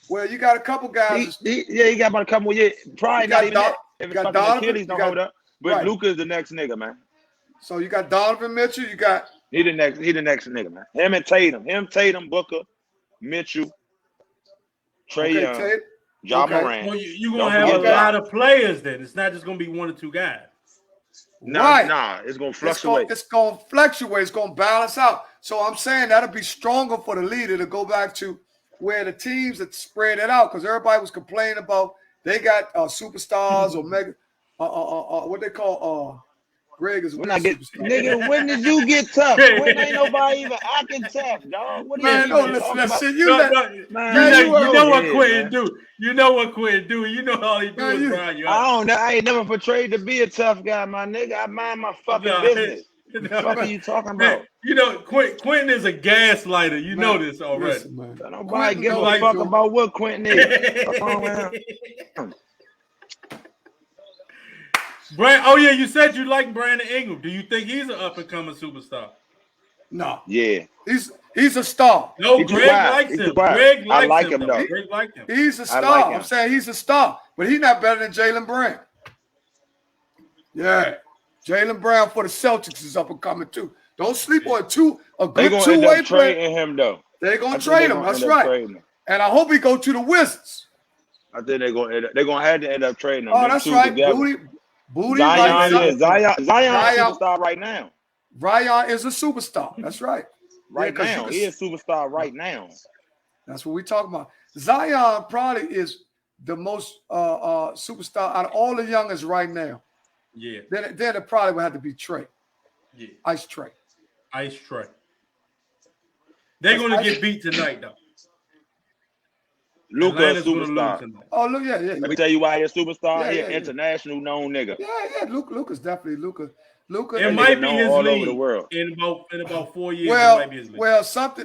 Well, you got a couple guys. He got about a couple more years. Probably not even that. If it's fucking Achilles don't hold up. But Luka is the next nigga, man. So you got Donovan Mitchell. You got he the next nigga, man. Him and Tatum, Booker, Mitchell, Trae Young, Ja Morant. Well, you're gonna have a lot of players then. It's not just gonna be 1 or 2 guys. Nah, it's gonna fluctuate. It's gonna fluctuate. It's gonna balance out. So I'm saying that'll be stronger for the leader to go back to where the teams that spread it out, because everybody was complaining about they got superstars or mega what they call Greg is nigga. When did you get tough? When ain't nobody even acting tough, dog? What are you listen. You know what Quentin do. You know what Quentin do. You know all he do is Brian. I don't know. I ain't never portrayed to be a tough guy, my nigga. I mind my fucking business. What the fuck are you talking about? You know, Quentin is a gaslighter. You know this already. Listen, nobody give a fuck about what Quentin is. You said you like Brandon Ingram. Do you think he's an up and coming superstar? No. Yeah. He's a star. No, Greg likes him. Greg likes him. Though. Greg likes him. He's a star. I'm saying he's a star, but he's not better than Jaylen Brown. Yeah. Jaylen Brown for the Celtics is up and coming too. Don't sleep on a good two-way player. Trading him though. They're gonna trade him. That's right. And I hope he go to the Wizards. I think they're gonna have to end up trading him. Oh, that's right. Booty. Zion is a superstar right now. Zion is a superstar. That's right. right now. He is a superstar right now. That's what we talking about. Zion probably is the most superstar out of all the youngest right now. Yeah. Then it probably would have to be Trey. Yeah. Ice Trey. Ice Trey. They're going to get beat tonight, though. Luka a superstar. Oh, look, yeah. Let me tell you why he's a superstar. He's an international known nigga. Yeah. Luka's definitely Luka. It might be his all league over the world. in about 4 years. Well, it might be his league.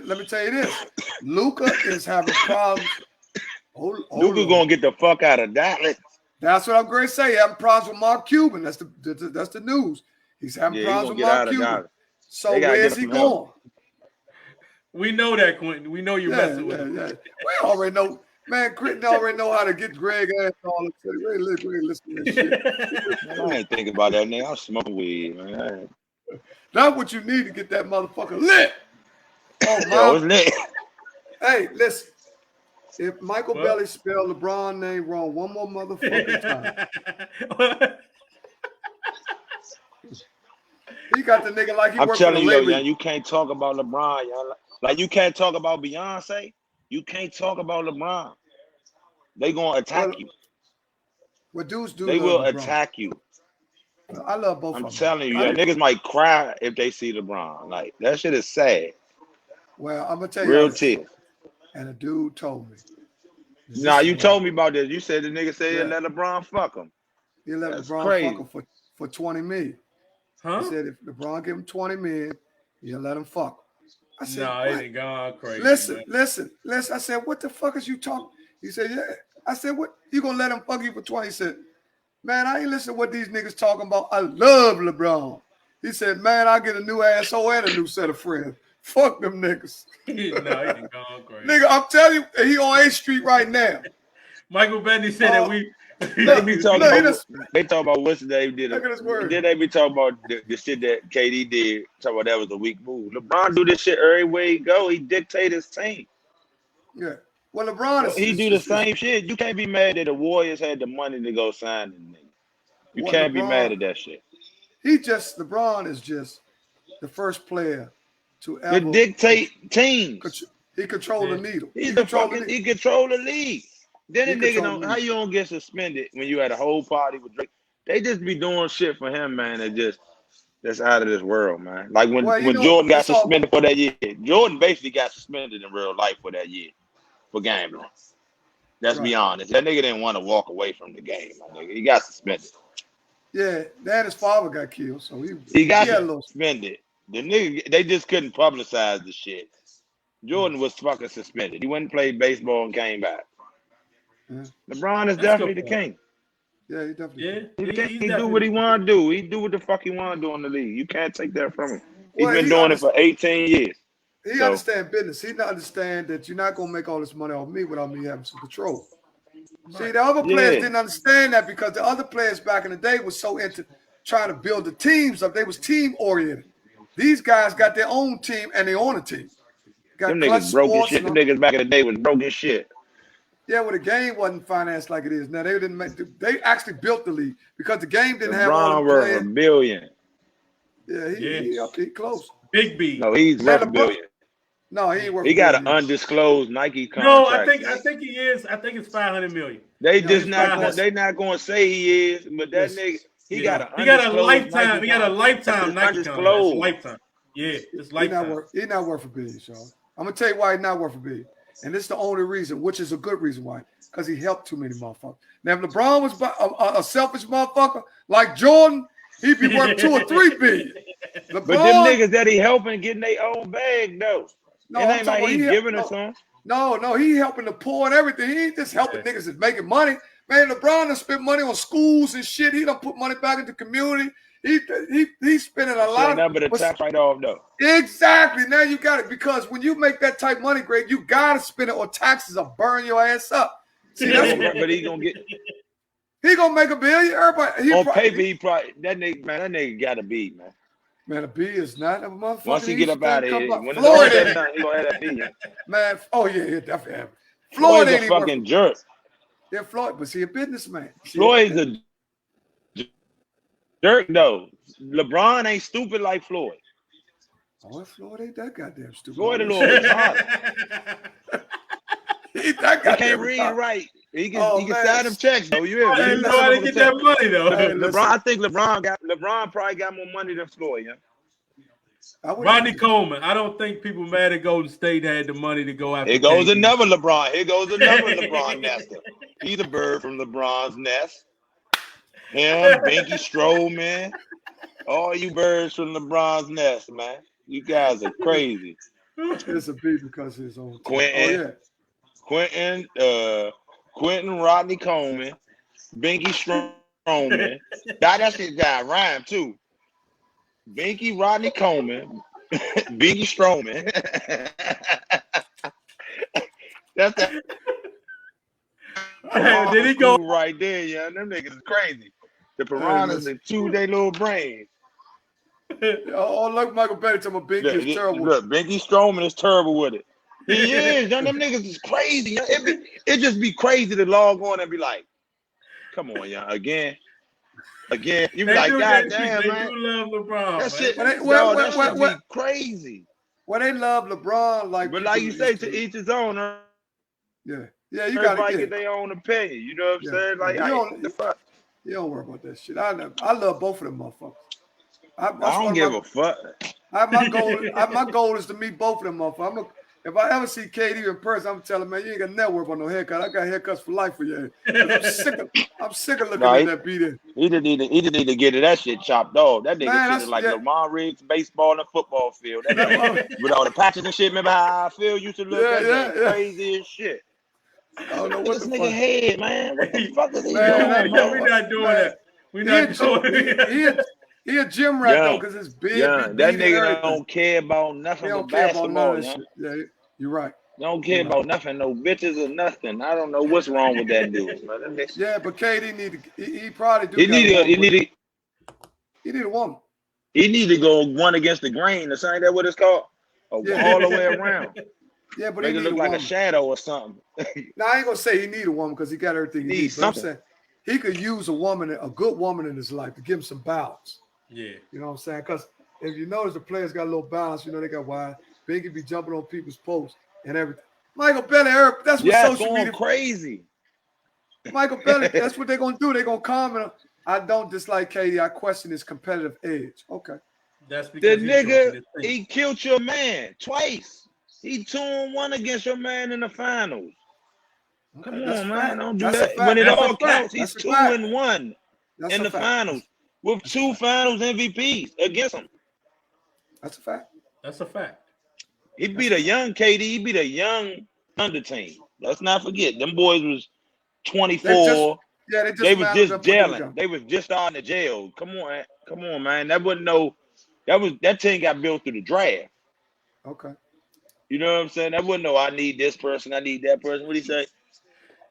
Let me tell you this. Luka is having problems. Luka's gonna get the fuck out of Dallas. That's what I'm going to say. He's having problems with Mark Cuban. That's the news. He's having problems with Mark Cuban. So where is he going? We know that, Quentin. We know you're messing with him. Yeah. We already know. Man, Quentin already know how to get Greg ass all the time. We ain't listening to that shit. Man, I ain't thinking about that, nigga. I'm smoking weed, man. That's what you need to get that motherfucker lit. Oh, Yo, it's lit. Hey, listen. If Michael Belly spelled LeBron name wrong one more motherfucking time, he got the nigga like he worked for the label. I'm telling you, you can't talk about LeBron, y'all. Like you can't talk about Beyonce. You can't talk about LeBron. They gonna attack you. What dudes do? They will LeBron. attack you. I love both. I'm telling you, niggas might cry if they see LeBron. Like that shit is sad. Well, I'm gonna tell you. Real tears. And a dude told me. Nah, you told me about this. You said the nigga said he let LeBron fuck him. He let LeBron fuck him for $20 million. Huh? He said if LeBron give him $20 million, he'll let him fuck him. I said, no, it ain't gone crazy. Listen. I said, what the fuck is you talking? He said, yeah. I said, what? You gonna let him fuck you for 20? He said, man, I ain't listening to what these niggas talking about. I love LeBron. He said, man, I get a new asshole and a new set of friends. Fuck them niggas. No, he ain't gone crazy. Nigga, I'm telling you, he on 8th Street right now. Michael Benny said that we they talk about what's the name did. Look at his word. Then they be talking about the shit that KD did. Talk about that was a weak move. LeBron do this shit everywhere he go. He dictate his team. Yeah. Well, LeBron He do the same shit. You can't be mad that the Warriors had the money to go sign him. You can't be mad at that shit. LeBron is just the first player to ever dictate teams. He controlled the needle. He control the league. Then the nigga don't. How you don't get suspended when you had a whole party with Drake? They just be doing shit for him, man. That's out of this world, man. Like when Jordan got suspended for that year. Jordan basically got suspended in real life for that year for gambling. Let's be honest. That nigga didn't want to walk away from the game, my nigga. He got suspended. Yeah, then his father got killed, so he got suspended. The nigga, they just couldn't publicize the shit. Jordan was fucking suspended. He went and played baseball and came back. Yeah. LeBron is definitely the king. Yeah, he definitely. He do what he want to do. He do what the fuck he want to do in the league. You can't take that from him. He's been doing it for 18 years. He understand business. He understand that you're not gonna make all this money off me without me having some control. Right. See, the other players didn't understand that because the other players back in the day was so into trying to build the teams up. They was team oriented. These guys got their own team and they own a team. Them niggas broke as shit. Them niggas back in the day was broke as shit. Yeah, well, the game wasn't financed like it is now. They didn't make. They actually built the league because the game didn't have all the players. $1 billion. Yeah, he close. Big B. No, he's worth $1 billion. No, he ain't worth. He got an undisclosed Nike contract. No, I think he is. I think it's $500 million. They not going to say he is, but that nigga he got a lifetime. He got a lifetime Nike contract. Lifetime. Yeah, it's lifetime. He's not worth $1 billion, Sean. I'm gonna tell you why he's not worth $1 billion. And this is the only reason, which is a good reason why, because he helped too many motherfuckers. Now, if LeBron was a selfish motherfucker like Jordan, he'd be worth $2 or $3 billion. LeBron, but them niggas that he helping getting their own bag, though. No, it ain't like he's giving us some. No, he helping the poor and everything. He ain't just helping niggas that's making money. Man, LeBron done spent money on schools and shit. He done put money back into the community. He's spending a lot. Number the tax right off though. Exactly. Now you got it because when you make that type of money, Greg, you gotta spend it on taxes or burn your ass up. See, that's but he gonna get. He gonna make $1 billion. Everybody on paper, he probably that nigga got to be, man. Man, a B is not a motherfucker. Once he get up out of here, when Floyd it's done, he gonna have that B. Man, yeah, definitely. Floyd's a fucking jerk. Yeah, Floyd, but he a businessman. Floyd's a jerk, though. LeBron ain't stupid like Floyd. Oh, Floyd ain't that goddamn stupid. Floyd a little retarded. He can't read right. He can sign them checks though. You Hey, know how to get that money though. Hey, LeBron, I think LeBron probably got more money than Floyd. Yeah. Rodney Coleman. I don't think people mad at Golden State had the money to go after. Here goes another LeBron. Here goes another LeBron nester. He's a bird from LeBron's nest. Him, Binky Strowman. All you birds from LeBron's nest, man. You guys are crazy. It's a beat because of his own. Quentin, Quentin Rodney Coleman, Binky Strowman. That shit got rhyme too. Binky Rodney Coleman, Binky Strowman. That's that. Did he go right there? Yeah, them niggas is crazy. The piranhas and two-day little brains. Oh, look, Michael Better talking about Binky is terrible. Look, Binky Strowman is terrible with it. He is. Them niggas is crazy. It just be crazy to log on and be like, come on, y'all. Again. You be like, God damn, man. They do love LeBron. That shit, that be crazy. Well, they love LeBron. But like you say, to each his own. Huh? Yeah, you got to get their own opinion. You know what I'm saying? Like, the fuck. You don't worry about that shit. I love both of them motherfuckers. I don't give a fuck. My goal is to meet both of them motherfuckers. If I ever see KD in person, I'm telling man, you ain't got never work on no haircut. I got haircuts for life for you. I'm sick of looking at that beat. He didn't need to get that shit chopped off. That nigga shit like Lamar Riggs baseball and football field. With all the patches and shit. Remember how I feel used to look crazy as shit. I don't know what this nigga head, man. What the fuck is he doing? We're not doing that. We're not doing it. He a gym rat though, because it's big. That nigga don't care about nothing but basketball. Yeah, you're right. Don't care about nothing, no bitches or nothing. I don't know what's wrong with that dude. Yeah, but KD he probably do. He need a woman. He need to go one against the grain. Is that what it's called? All the way around. Yeah, but make it look like a shadow or something. Now I ain't gonna say he need a woman because he got everything he needs. But I'm saying he could use a good woman in his life to give him some balance. Yeah, you know what I'm saying? Because if you notice the players got a little balance, they got wide. Binky be jumping on people's posts and everything. Michael Belly, that's what social media crazy. Michael Belly, that's what they're gonna do. They're gonna comment. I don't dislike KD. I question his competitive edge. Okay, that's because the nigga he killed your man twice. He 2-1 against your man in the finals. Come on, man. Don't do that. When it all counts, he's 2-1 in the finals with 2 finals MVPs against him. That's a fact. That's a fact. He beat a young KD. He beat a young Thunder team. Let's not forget. Them boys was 24. They was just jailing. They was just starting to jail. Come on, man. That team got built through the draft. Okay. You know what I'm saying? That wasn't I need this person, I need that person. What did he say?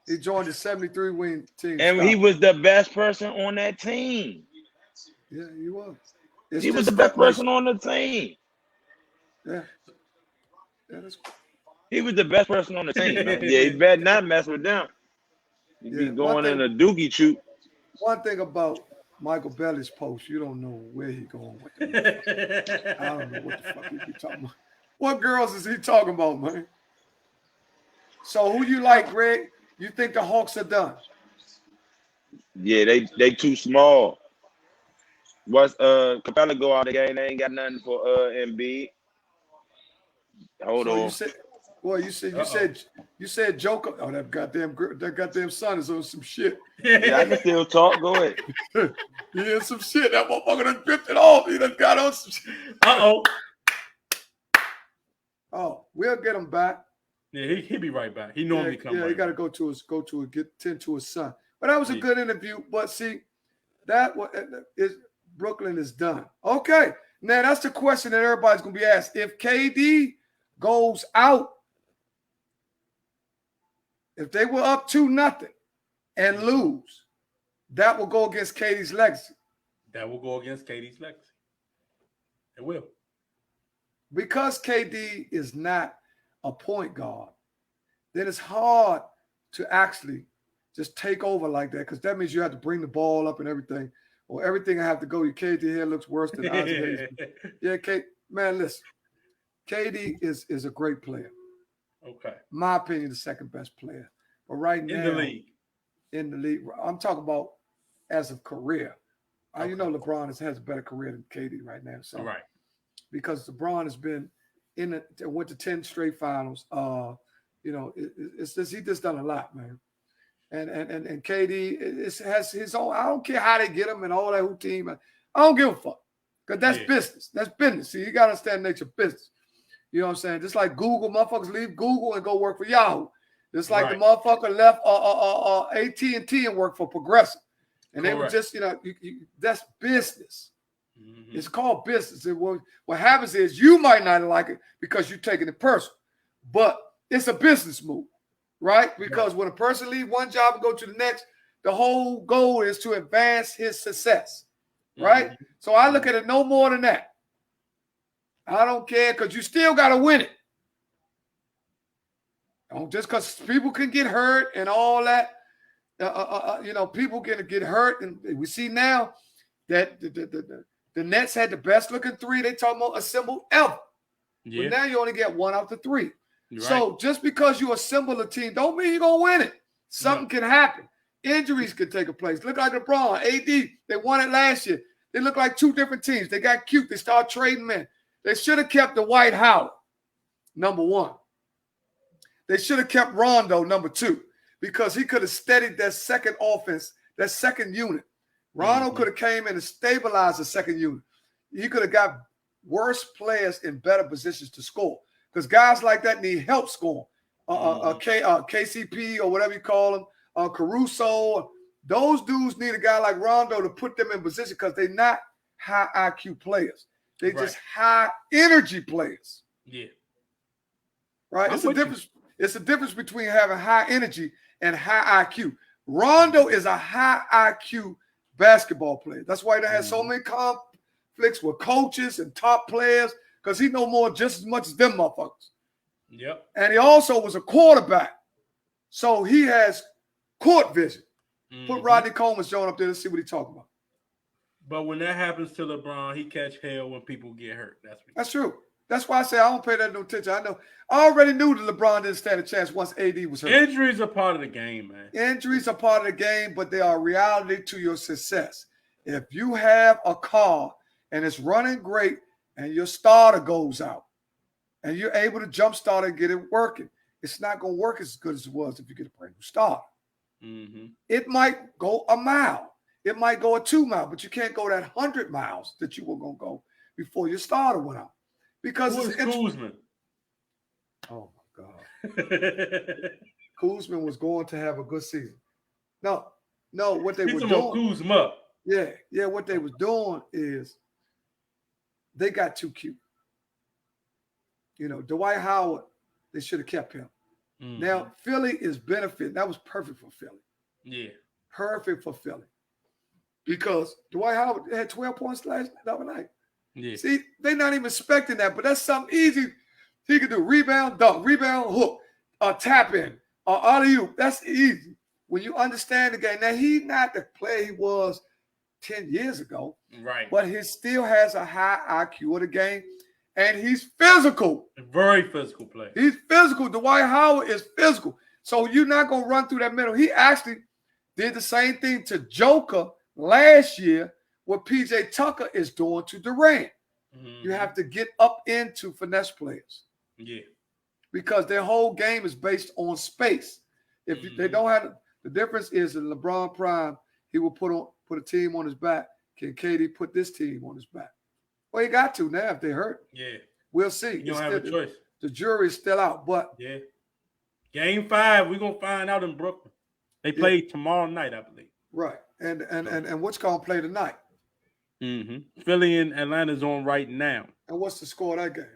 He joined the 73-win team. And he was the best person on that team. Yeah, he was. He was the best person on the team. Yeah. That's cool. He was the best person on the team. Man. Yeah, he better not mess with them. He'd be going in a dookie shoot. One thing about Michael Belly's post, you don't know where he going with it. I don't know what the fuck he be talking about. What girls is he talking about, man? So who you like, Greg? You think the Hawks are done? Yeah, they too small. What's Capella go out the game? They ain't got nothing for Embiid. Hold on. You said Joker. Oh, that goddamn son is on some shit. Yeah, I can still talk. Go ahead. He had some shit. That motherfucker done drifted off. He done got on some shit. Oh, we'll get him back. Yeah, he'll be right back. He normally comes. Yeah, he got to go tend to his son. But that was a good interview. But see, Brooklyn is done. Okay, now that's the question that everybody's gonna be asked. If KD goes out, if they were up 2-0 and lose, that will go against KD's legacy. That will go against KD's legacy. It will. Because KD is not a point guard, then it's hard to actually just take over like that, because that means you have to bring the ball up and everything, or everything I have to go. Your KD here looks worse than Isaac Hayes. Yeah, man, listen. KD is a great player. Okay. My opinion, the second best player. But right now, in the league, I'm talking about as of career. You know, LeBron has a better career than KD right now. So, right. Because LeBron has been went to 10 straight finals. You know, it's just he just done a lot, man. And KD has his own. I don't care how they get him and all that whole team. I don't give a fuck because that's business. That's business. See, you gotta understand the nature of business. You know what I'm saying? Just like Google, motherfuckers leave Google and go work for Yahoo. Just like the motherfucker left AT&T and worked for Progressive, and they were just, you know, that's business. Mm-hmm. It's called business. And what happens is you might not like it because you're taking it personal, but it's a business move, right? Because when a person leaves one job and go to the next, the whole goal is to advance his success, right? Mm-hmm. So I look at it no more than that. I don't care because you still got to win it. Just because people can get hurt and all that, you know, people can get hurt. And we see now that the Nets had the best looking three they talking about assembled ever. Yeah. But now you only get one out of three. You're so just because you assemble a team don't mean you're going to win it. Something can happen. Injuries can take a place. Look like LeBron, AD, they won it last year. They look like two different teams. They got cute. They started trading men. They should have kept the Dwight Howard, number one. They should have kept Rondo, number two, because he could have steadied that second offense, that second unit. Rondo could have came in and stabilized the second unit. He could have got worse players in better positions to score because guys like that need help scoring. KCP or whatever you call them, Caruso, those dudes need a guy like Rondo to put them in position because they're not high IQ players. They're just high energy players. Yeah. Right? It's a difference between having high energy and high IQ. Rondo is a high IQ basketball player. That's why they have so many conflicts with coaches and top players because he know more just as much as them motherfuckers. Yep. And he also was a quarterback. So he has court vision. Put Rodney Coleman's joint up there to see what he's talking about. But when that happens to LeBron, he catch hell when people get hurt. That's true. That's why I say I don't pay that no attention. I already knew that LeBron didn't stand a chance once AD was hurt. Injuries are part of the game, man. Injuries are part of the game, but they are reality to your success. If you have a car and it's running great and your starter goes out and you're able to jump start and get it working, it's not going to work as good as it was if you get a brand new starter. Mm-hmm. It might go a mile. It might go a 2 mile, but you can't go that 100 miles that you were going to go before your starter went out. Because it's Kuzman. Oh my God. Kuzman was going to have a good season. No, what they were doing. Kuzma. Yeah, what they was doing is they got too cute. You know, Dwight Howard, they should have kept him. Mm-hmm. Now, Philly is benefiting. That was perfect for Philly. Yeah. Perfect for Philly. Because Dwight Howard had 12 points the other night. Yeah. See, they're not even expecting that, but that's something easy. He could do rebound, dunk, rebound, hook, tap in, alley-oop. That's easy when you understand the game. Now, he's not the player he was 10 years ago, right? But he still has a high IQ of the game, and he's physical. A very physical player. He's physical. Dwight Howard is physical. So you're not going to run through that middle. He actually did the same thing to Joker last year, what PJ Tucker is doing to Durant. Mm-hmm. You have to get up into finesse players. Yeah. Because their whole game is based on space. If they don't have the difference is in LeBron prime, he will put a team on his back. Can KD put this team on his back? Well, he got to now if they hurt. Yeah. We'll see. You don't have a choice. The jury's still out, but yeah. Game 5, we're gonna find out in Brooklyn. They play tomorrow night, I believe. Right. And what's going to play tonight? Mm-hmm. Philly and Atlanta's on right now. And what's the score of that game?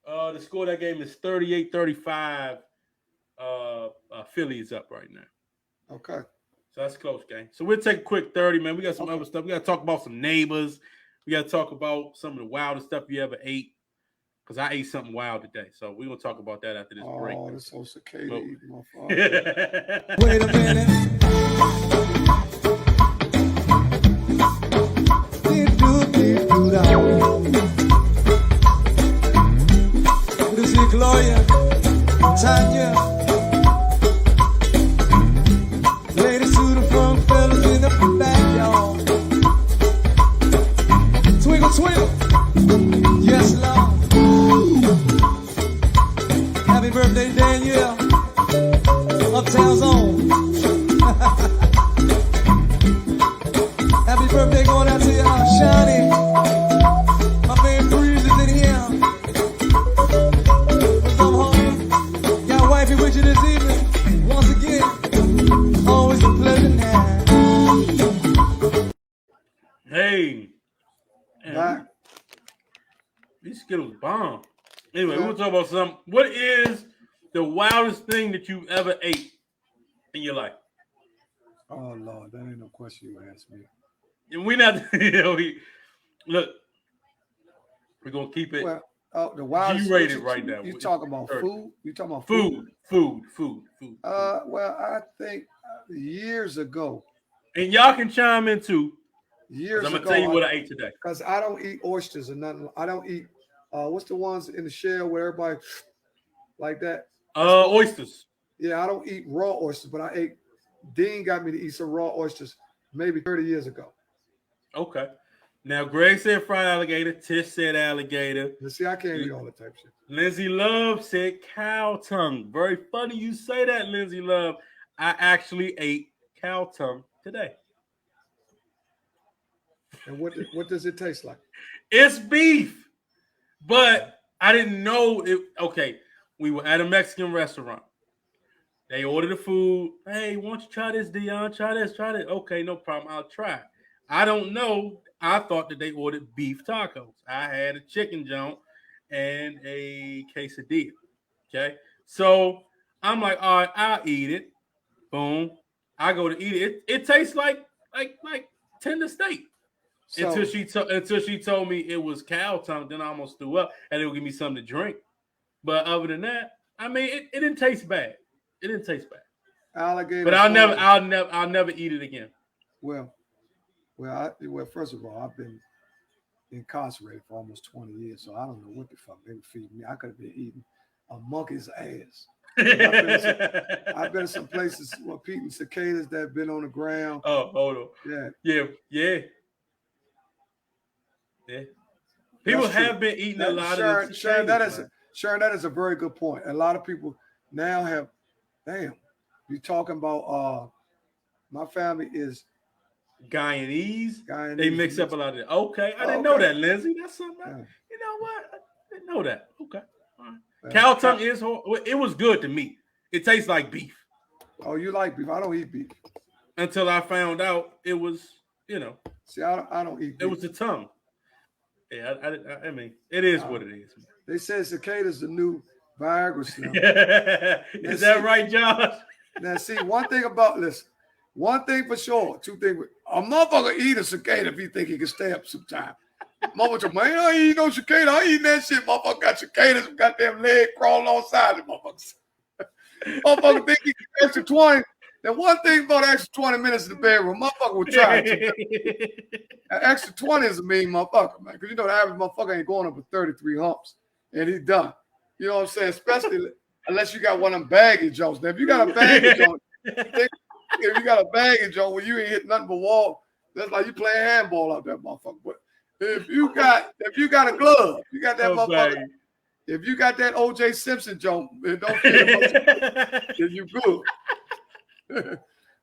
The score of that game is 38-35. Philly's up right now. Okay. So that's a close game. So we'll take a quick 30, man. We got some other stuff. We got to talk about some neighbors. We got to talk about some of the wildest stuff you ever ate. Because I ate something wild today. So we're going to talk about that after this break. Oh, this so cicada. Wait a minute. Hey. Back. These Skittles bomb. Anyway, we'll talk about something. What is the wildest thing that you ever ate in your life? Oh Lord, that ain't no question you asked me. And we not, look, we're gonna keep it. Well, the wildest. G-rated right now. You talking about food? You talking about food? Food. Well, I think years ago. And y'all can chime in too. Years ago, I'm gonna tell you what I ate today. Because I don't eat oysters or nothing. I don't eat. What's the ones in the shell where everybody like that? Oysters. Yeah, I don't eat raw oysters, but I ate. Dean got me to eat some raw oysters maybe 30 years ago. Okay. Now, Greg said fried alligator. Tish said alligator. See, I can't eat all that type of shit. Lindsay Love said cow tongue. Very funny you say that, Lindsay Love. I actually ate cow tongue today. And what does it taste like? It's beef, but I didn't know it. Okay, we were at a Mexican restaurant. They ordered the food. Hey, why don't you try this, Deon? Try this. Okay, no problem. I'll try. I don't know. I thought that they ordered beef tacos. I had a chicken joint and a quesadilla. Okay, so I'm like, all right, I'll eat it. Boom. I go to eat it. It tastes like tender steak. So, until she told me it was cow tongue, then I almost threw up, and it would give me something to drink. But other than that, I mean, it didn't taste bad. It didn't taste bad. Alligator. But I'll never eat it again. Well, first of all, I've been incarcerated for almost 20 years, so I don't know what the fuck they were feeding me. I could have been eating a monkey's ass. I've been in some places where eating cicadas that have been on the ground. Oh, hold on. Yeah. People have been eating a lot of Sharon, that is a very good point. A lot of people now have, you're talking about my family is Guyanese. They mix up a lot of it. Okay. I didn't know that, Lindsay. That's something. You know what? I didn't know that. Okay. All right. Cow tongue it was good to me. It tastes like beef. Oh, you like beef? I don't eat beef. Until I found out it was, See, I don't eat beef. It was the tongue. Yeah, I mean, it is what it is. Man. They said cicada's the new Viagra slim. Is that right, Josh? Now, see, one thing for sure, two things. A motherfucker eat a cicada if he think he can stay up sometime. Motherfucker, man, I ain't eat no cicada. I ain't that shit. Motherfucker got cicadas, goddamn leg crawling on side of motherfuckers. Motherfucker think he can extra 20. Then one thing about extra 20 minutes in the bedroom, motherfucker will try it. Extra 20 is a mean motherfucker, man. Because the average motherfucker ain't going up with 33 humps. And he's done. You know what I'm saying? Especially unless you got one of them baggage jokes. Now, if you got a baggage joke, if you got a baggage joke where you ain't hit nothing but wall, that's like you playing handball out there, motherfucker. But if you got a glove, you got that motherfucker. If you got that O.J. Simpson joke, it don't fit, then you good.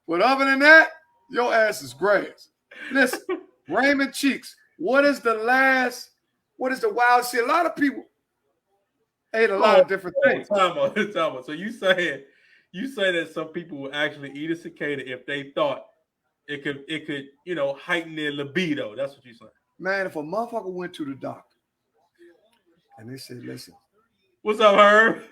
But other than that, your ass is grass. Listen, Raymond Cheeks, what is the wild shit? A lot of people ate a lot of different things. Time on. So you say that some people will actually eat a cicada if they thought it could heighten their libido. That's what you say. Man, if a motherfucker went to the doctor and they said, listen. What's up, Herb?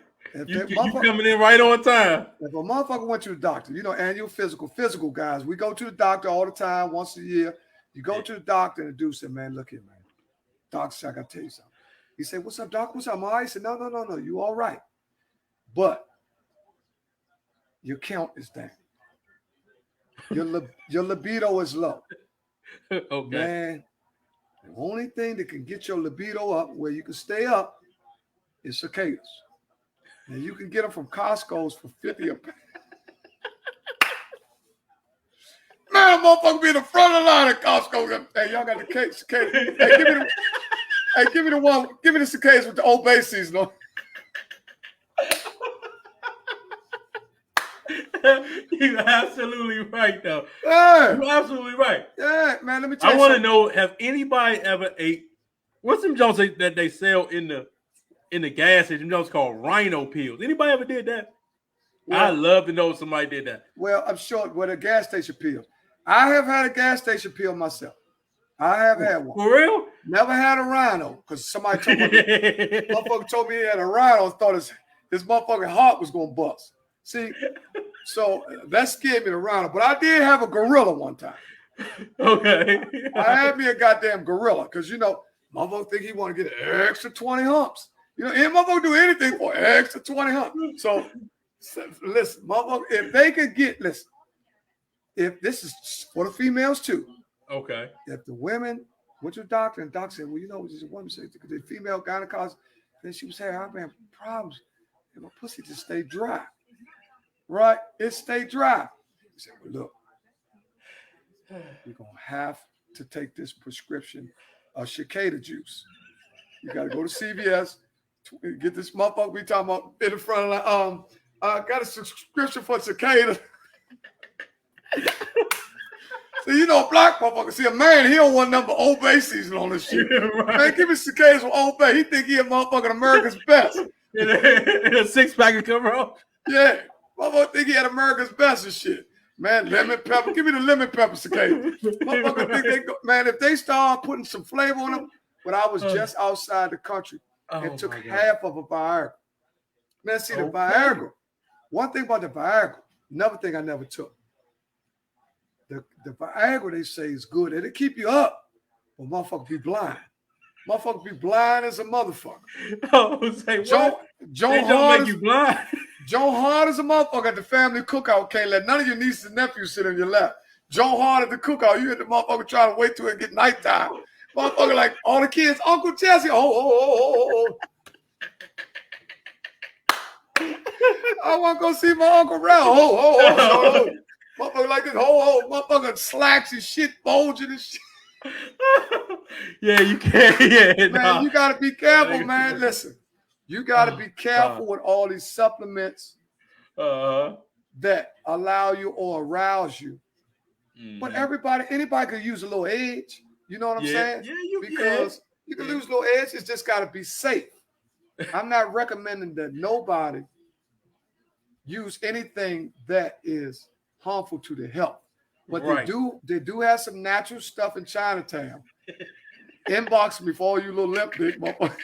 You coming in right on time. If a motherfucker went to the doctor, annual physical guys, we go to the doctor all the time, once a year. You go to the doctor and the dude said, man, look here, man. Doctor said, I got to tell you something. He said, what's up, doc? What's up, Ma? He said, no. You all right. But your count is down. Your libido is low. Okay. Man, the only thing that can get your libido up where you can stay up is cicadas. And you can get them from Costco's for $50 a pack. Man, motherfucker be in the front of the line at Costco. Hey, y'all got the cake, cicada. Hey, give me the one. Give me the cicadas with the Old Bay season on. You're absolutely right, though. Hey. You're absolutely right. Yeah, man. Let me tell you. I want to know: have anybody ever ate? What's some Jones that they sell in the gas station? Jones called Rhino pills. Anybody ever did that? Well, I love to know if somebody did that. Well, I'm sure with a gas station pill. I have had a gas station pill myself. I have had one. For real? Never had a rhino because somebody told me, motherfucker told me he had a rhino and thought his motherfucking heart was going to bust. See, so that scared me, the rhino. But I did have a gorilla one time. Okay. I had me a goddamn gorilla because, motherfucker think he want to get an extra 20 humps. Any motherfucker do anything for an extra 20 humps. So listen, motherfucker, if they could listen, if this is for the females too. Okay. If the women went to the doctor and the doctor said, well, this woman said, because the female gynecologist, then she was saying, I've been having problems and my pussy just stayed dry. Right? It stayed dry. He said, well, look, you're going to have to take this prescription of cicada juice. You got to go to CVS, get this motherfucker we talking about in the front of I got a subscription for cicada. See, black motherfucker. See, a man, he don't want number Old Bay season on this shit. Right. Man, give me cicadas from Old Bay. He think he a motherfucking America's best. In a 6-pack of cover up. Yeah. Motherfucker think he had America's best and shit. Man, lemon pepper. Give me the lemon pepper cicada. Motherfucker think man, if they start putting some flavor on them, but I was just outside the country and took half of a Viagra. Man, see, the Viagra. One thing about the Viagra, another thing I never took. The Viagra, they say, is good. It'll keep you up, but motherfucker be blind. Motherfucker be blind as a motherfucker. Joe Hart, you blind. Joe Hart is a motherfucker at the family cookout. Can't let none of your nieces and nephews sit on your lap. Joe Hart at the cookout. You at the motherfucker trying to wait till it get nighttime. Motherfucker like all the kids, Uncle Jesse. Oh. I want to go see my Uncle Ralph. Oh. Motherfucker like this, motherfucker slacks and shit, bulging and shit. Yeah, you can't. Yeah, man, you got to be careful, man. Listen, you got to be careful with all these supplements that allow you or arouse you. But anybody could use a little edge. You know what I'm saying? Yeah, because you can lose a little edge. It's just got to be safe. I'm not recommending that nobody use anything that is harmful to the health. But they do have some natural stuff in Chinatown. Inbox me for all you little limp dick motherfucker.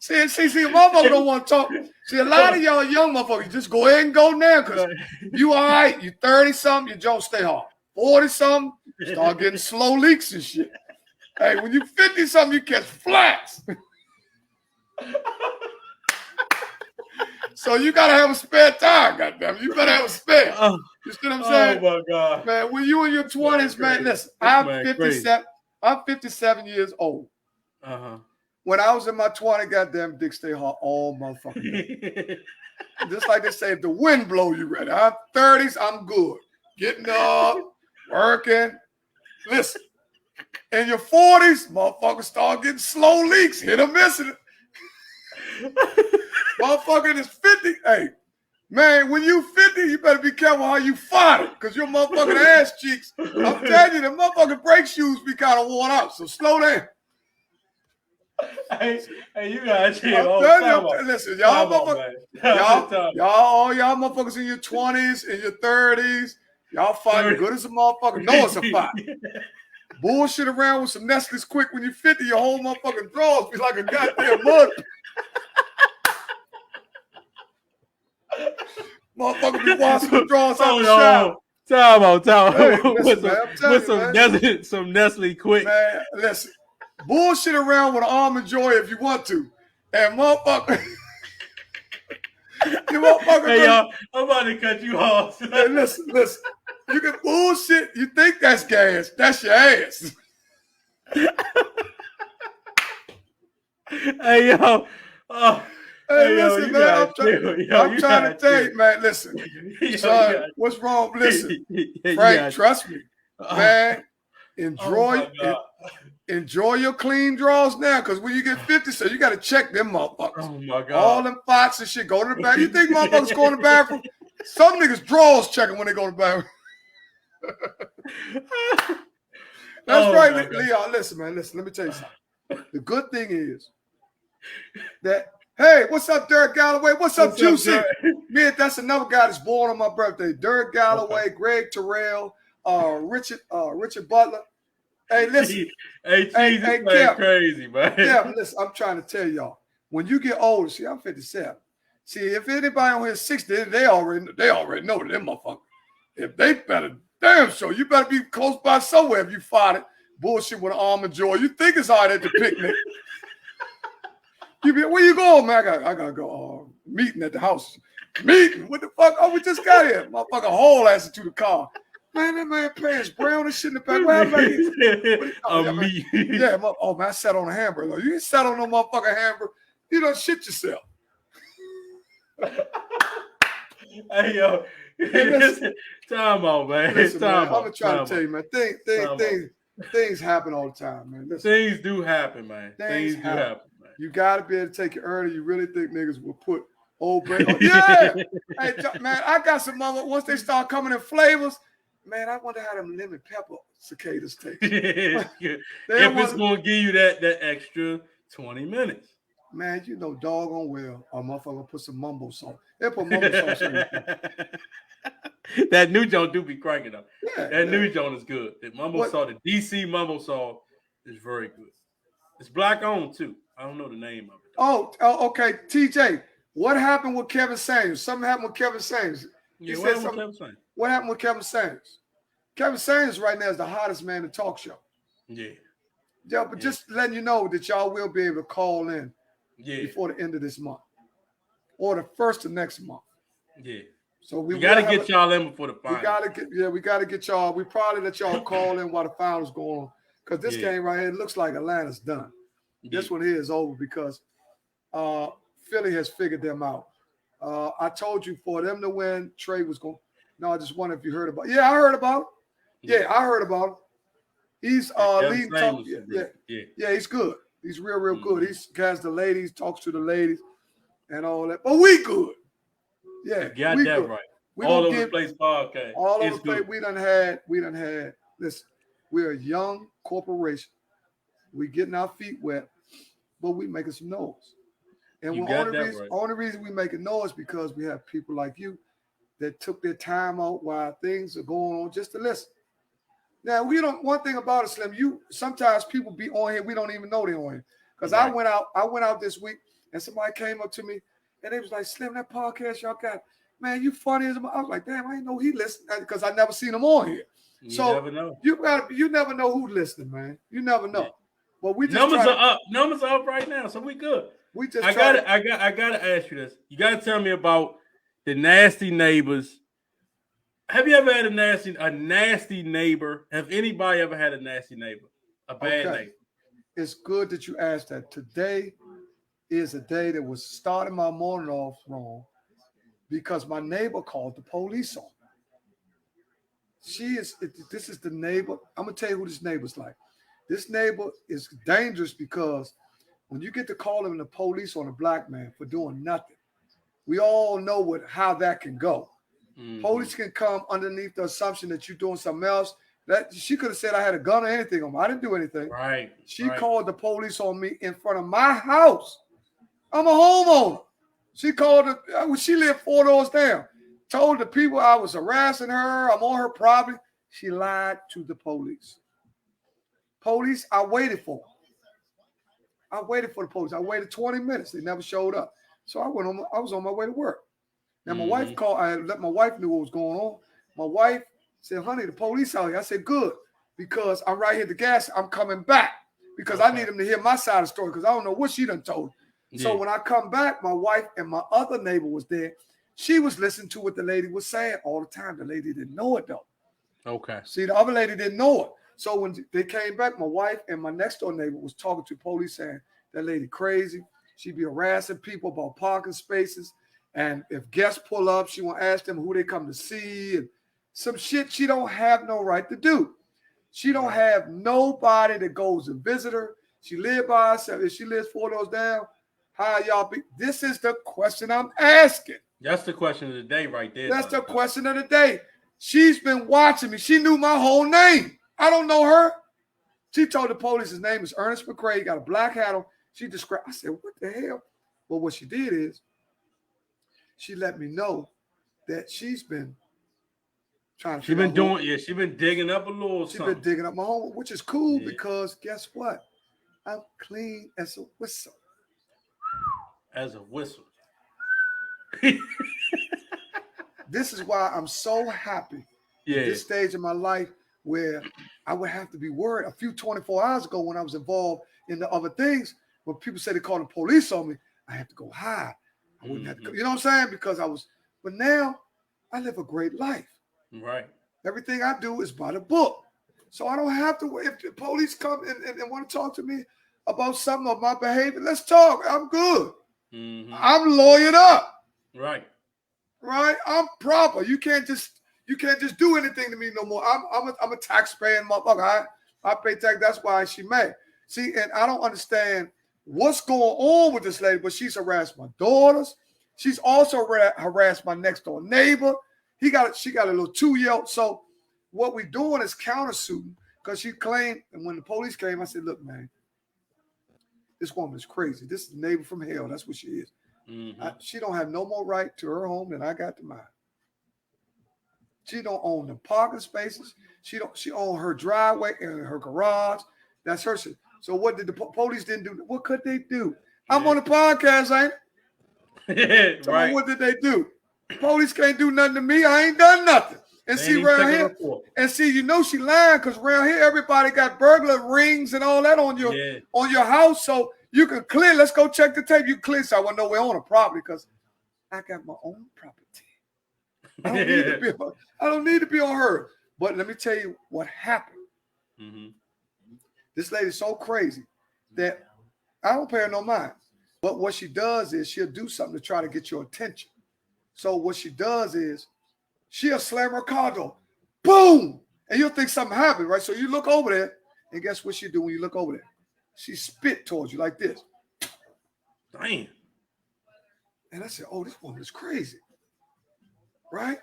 See, a motherfucker don't want to talk. See, a lot of y'all young motherfuckers, just go ahead and go now because you all right. You 30-something, your jaw stay hard. 40-something, start getting slow leaks and shit. Hey, when you 50-something, you catch flats. So you gotta have a spare tire, goddamn. You better have a spare. You see what I'm saying? Oh my God, man. When you in your 20s, man, listen. I'm 57. I'm 57 years old. When I was in my 20s, goddamn, dick stay hard all motherfucking day. Just like they say, if the wind blow, you ready. I'm 30s. I'm good. Getting up, working. Listen, in your 40s, motherfuckers start getting slow leaks. Hit or miss it. Motherfucker is 50. Hey, man, when you 50, you better be careful how you fight it, because your motherfucking ass cheeks, I'm telling you, the motherfucking brake shoes be kind of worn out, so slow down. Hey, you gotta chill. Listen, y'all motherfuckers, all y'all motherfuckers in your 20s, in your 30s, y'all fighting good as a motherfucker. No, it's a fight. Bullshit around with some Nestle's quick when you 50, your whole motherfucking drawers be like a goddamn mud. Motherfucker be washing the drawers out the shower. Time out. Hey, with some Nestle quick. Man, listen. Bullshit around with Almond Joy if you want to. And motherfucker. Hey, y'all, I'm about to cut you off. Hey, listen. You can bullshit. You think that's gas. That's your ass. Hey, yo. Hey, listen, man. I'm trying to tell you, man. Listen, son, what's wrong? Listen, Frank, trust me, man. Enjoy your clean draws now, because when you get 50, so you got to check them motherfuckers. Oh my God! All them fox and shit. Go to the bathroom. You think motherfuckers go to the bathroom? Some niggas draws checking when they go to the bathroom. That's right, Leon. Listen, man. Listen, let me tell you something. The good thing is that. Hey, what's up, Derek Galloway? What's up, Juicy? Man, that's another guy that's born on my birthday. Derek Galloway, Greg Terrell, Richard Butler. Hey, listen. Hey, Kev, crazy, man. Yeah, listen, I'm trying to tell y'all. When you get older, see, I'm 57. See, if anybody on here is 60, they already know that them motherfuckers. If they better, damn sure, you better be close by somewhere if you find it. Bullshit with an almond joy. You think it's all right at the picnic. You be, where you going, man? I gotta go meeting at the house. Meeting? What the fuck? Oh, we just got here. Motherfucker haul ass into the car. Man, that man pants brown and shit in the back. What happened? Yeah, oh man, I sat on a hamburger. You ain't sat on no motherfucking hamburger. You done shit yourself. Hey yo, time out, man. Listen, man, I'm gonna try to tell you, man. Things happen all the time, man. Listen, things do happen, man. Things do happen, man. You gotta be able to take it early. You really think niggas will put old bread on? Yeah. Hey, man, I got some mother. Once they start coming in flavors, man, I wonder how them lemon pepper cicadas taste. If it's gonna give you that extra 20 minutes. Man, you know doggone well a motherfucker put some mumbo sauce. They put mumbo sauce in it. That new joint do be cranking up. Yeah, that new joint is good. The mumbo sauce, the DC mumbo sauce is very good. It's black owned too. I don't know the name of it. Oh, okay. TJ, what happened with Kevin Samuels? Something happened with Kevin Samuels. Yeah, what happened with Kevin Samuels? What happened with Kevin Samuels? Kevin Samuels right now is the hottest man in the talk show. Yeah. Yeah, but just letting you know that y'all will be able to call in before the end of this month or the first of next month. Yeah. So we got to get y'all in before the finals. We got to get y'all. We probably let y'all call in while the finals go on because this game right here, it looks like Atlanta's done. Yeah. This one here is over because Philly has figured them out. I told you for them to win, Trey was going. No, I just wonder if you heard about it. Yeah, I heard about it. Yeah, I heard about it. He's leading talk. Yeah, he's good. He's real good. He has the ladies, talks to the ladies, and all that. But we good. Yeah, you got that good. Right. All over the place podcast. All over the place. We done had. Listen, we're a young corporation. We getting our feet wet, but we making some noise. And the only reason we making noise because we have people like you that took their time out while things are going on just to listen. Now one thing about it, Slim, sometimes people be on here, we don't even know they're on here. Because I went out this week and somebody came up to me and they was like, Slim, that podcast y'all got, man, you funny as I was like, damn, I didn't know he listened because I never seen him on here. You never know. You never know who's listening, man. You never know. Yeah. But we just numbers are up. Numbers are up right now, so we good. I gotta ask you this. You gotta tell me about the nasty neighbors. Have you ever had a nasty neighbor? Have anybody ever had a nasty neighbor? A bad neighbor? It's good that you asked that. Today is a day that was starting my morning off wrong because my neighbor called the police on me. This is the neighbor. I'm gonna tell you who this neighbor's like. This neighbor is dangerous because when you get to calling the police on a black man for doing nothing, we all know how that can go. Mm-hmm. Police can come underneath the assumption that you're doing something else. That she could have said I had a gun or anything on me. I didn't do anything. Right. She called the police on me in front of my house. I'm a homeowner. She called she lived 4 doors down. Told the people I was harassing her. I'm on her property. She lied to the police. Police, I waited for them. I waited for the police. I waited 20 minutes. They never showed up. So I was on my way to work. Now my wife called. I let my wife knew what was going on. My wife said, honey, the police out here. I said, good, because I'm right here at the gas. I'm coming back because I need them to hear my side of the story because I don't know what she done told. Yeah. So when I come back, my wife and my other neighbor was there. She was listening to what the lady was saying all the time. The lady didn't know it, though. Okay. See, the other lady didn't know it. So when they came back, my wife and my next door neighbor was talking to police saying, that lady crazy. She be harassing people about parking spaces. And if guests pull up, she won't ask them who they come to see and some shit she don't have no right to do. She don't have nobody that goes and visit her. She live by herself. If she lives 4 doors down, how y'all be? This is the question I'm asking. That's the question of the day right there. That's the question of the day. She's been watching me. She knew my whole name. I don't know her. She told the police his name is Ernest McCray. He got a black hat on. She described. I said, what the hell? Well, what she did is she let me know that she's been trying to. She been doing, yeah. She been digging up a little. She been digging up my home, which is cool because guess what? I'm clean as a whistle. As a whistle. This is why I'm so happy at this stage of my life where I would have to be worried. A few 24 hours ago when I was involved in the other things, when people say they called the police on me, I had to go hide. I wouldn't have to go, you know what I'm saying? Because but now I live a great life. Right. Everything I do is by the book. So I don't have to, if the police come and want to talk to me about something of my behavior, let's talk. I'm good. Mm-hmm. I'm lawyered up. Right. Right? I'm proper. You can't just do anything to me no more. I'm a taxpaying motherfucker. I pay tax. That's why she mad. See, and I don't understand what's going on with this lady, but she's harassed my daughters. She's also harassed my next door neighbor. She got a little 2-year-old. So what we're doing is countersuing because she claimed, and when the police came, I said, look, man, this woman is crazy. This is the neighbor from hell. That's what she is. Mm-hmm. She don't have no more right to her home than I got to mine. She don't own the parking spaces. She own her driveway and her garage. That's her shit. So what did the police didn't do? What could they do? I'm on the podcast, ain't it? Right. What did they do? Police can't do nothing to me. I ain't done nothing. And see around here, and see, you know she lying because around here everybody got burglar rings and all that on your house. So you can clear. Let's go check the tape. You clear, so I want to know we're on a property because I got my own property. I don't need to be on her. But let me tell you what happened. Mm-hmm. This lady's so crazy that I don't pay her no mind. But what she does is she'll do something to try to get your attention. So what she does is she'll slam her car door. Boom! And you'll think something happened, right? So you look over there, and guess what she do when you look over there? She spit towards you like this. Damn. And I said, oh, this woman is crazy. Right?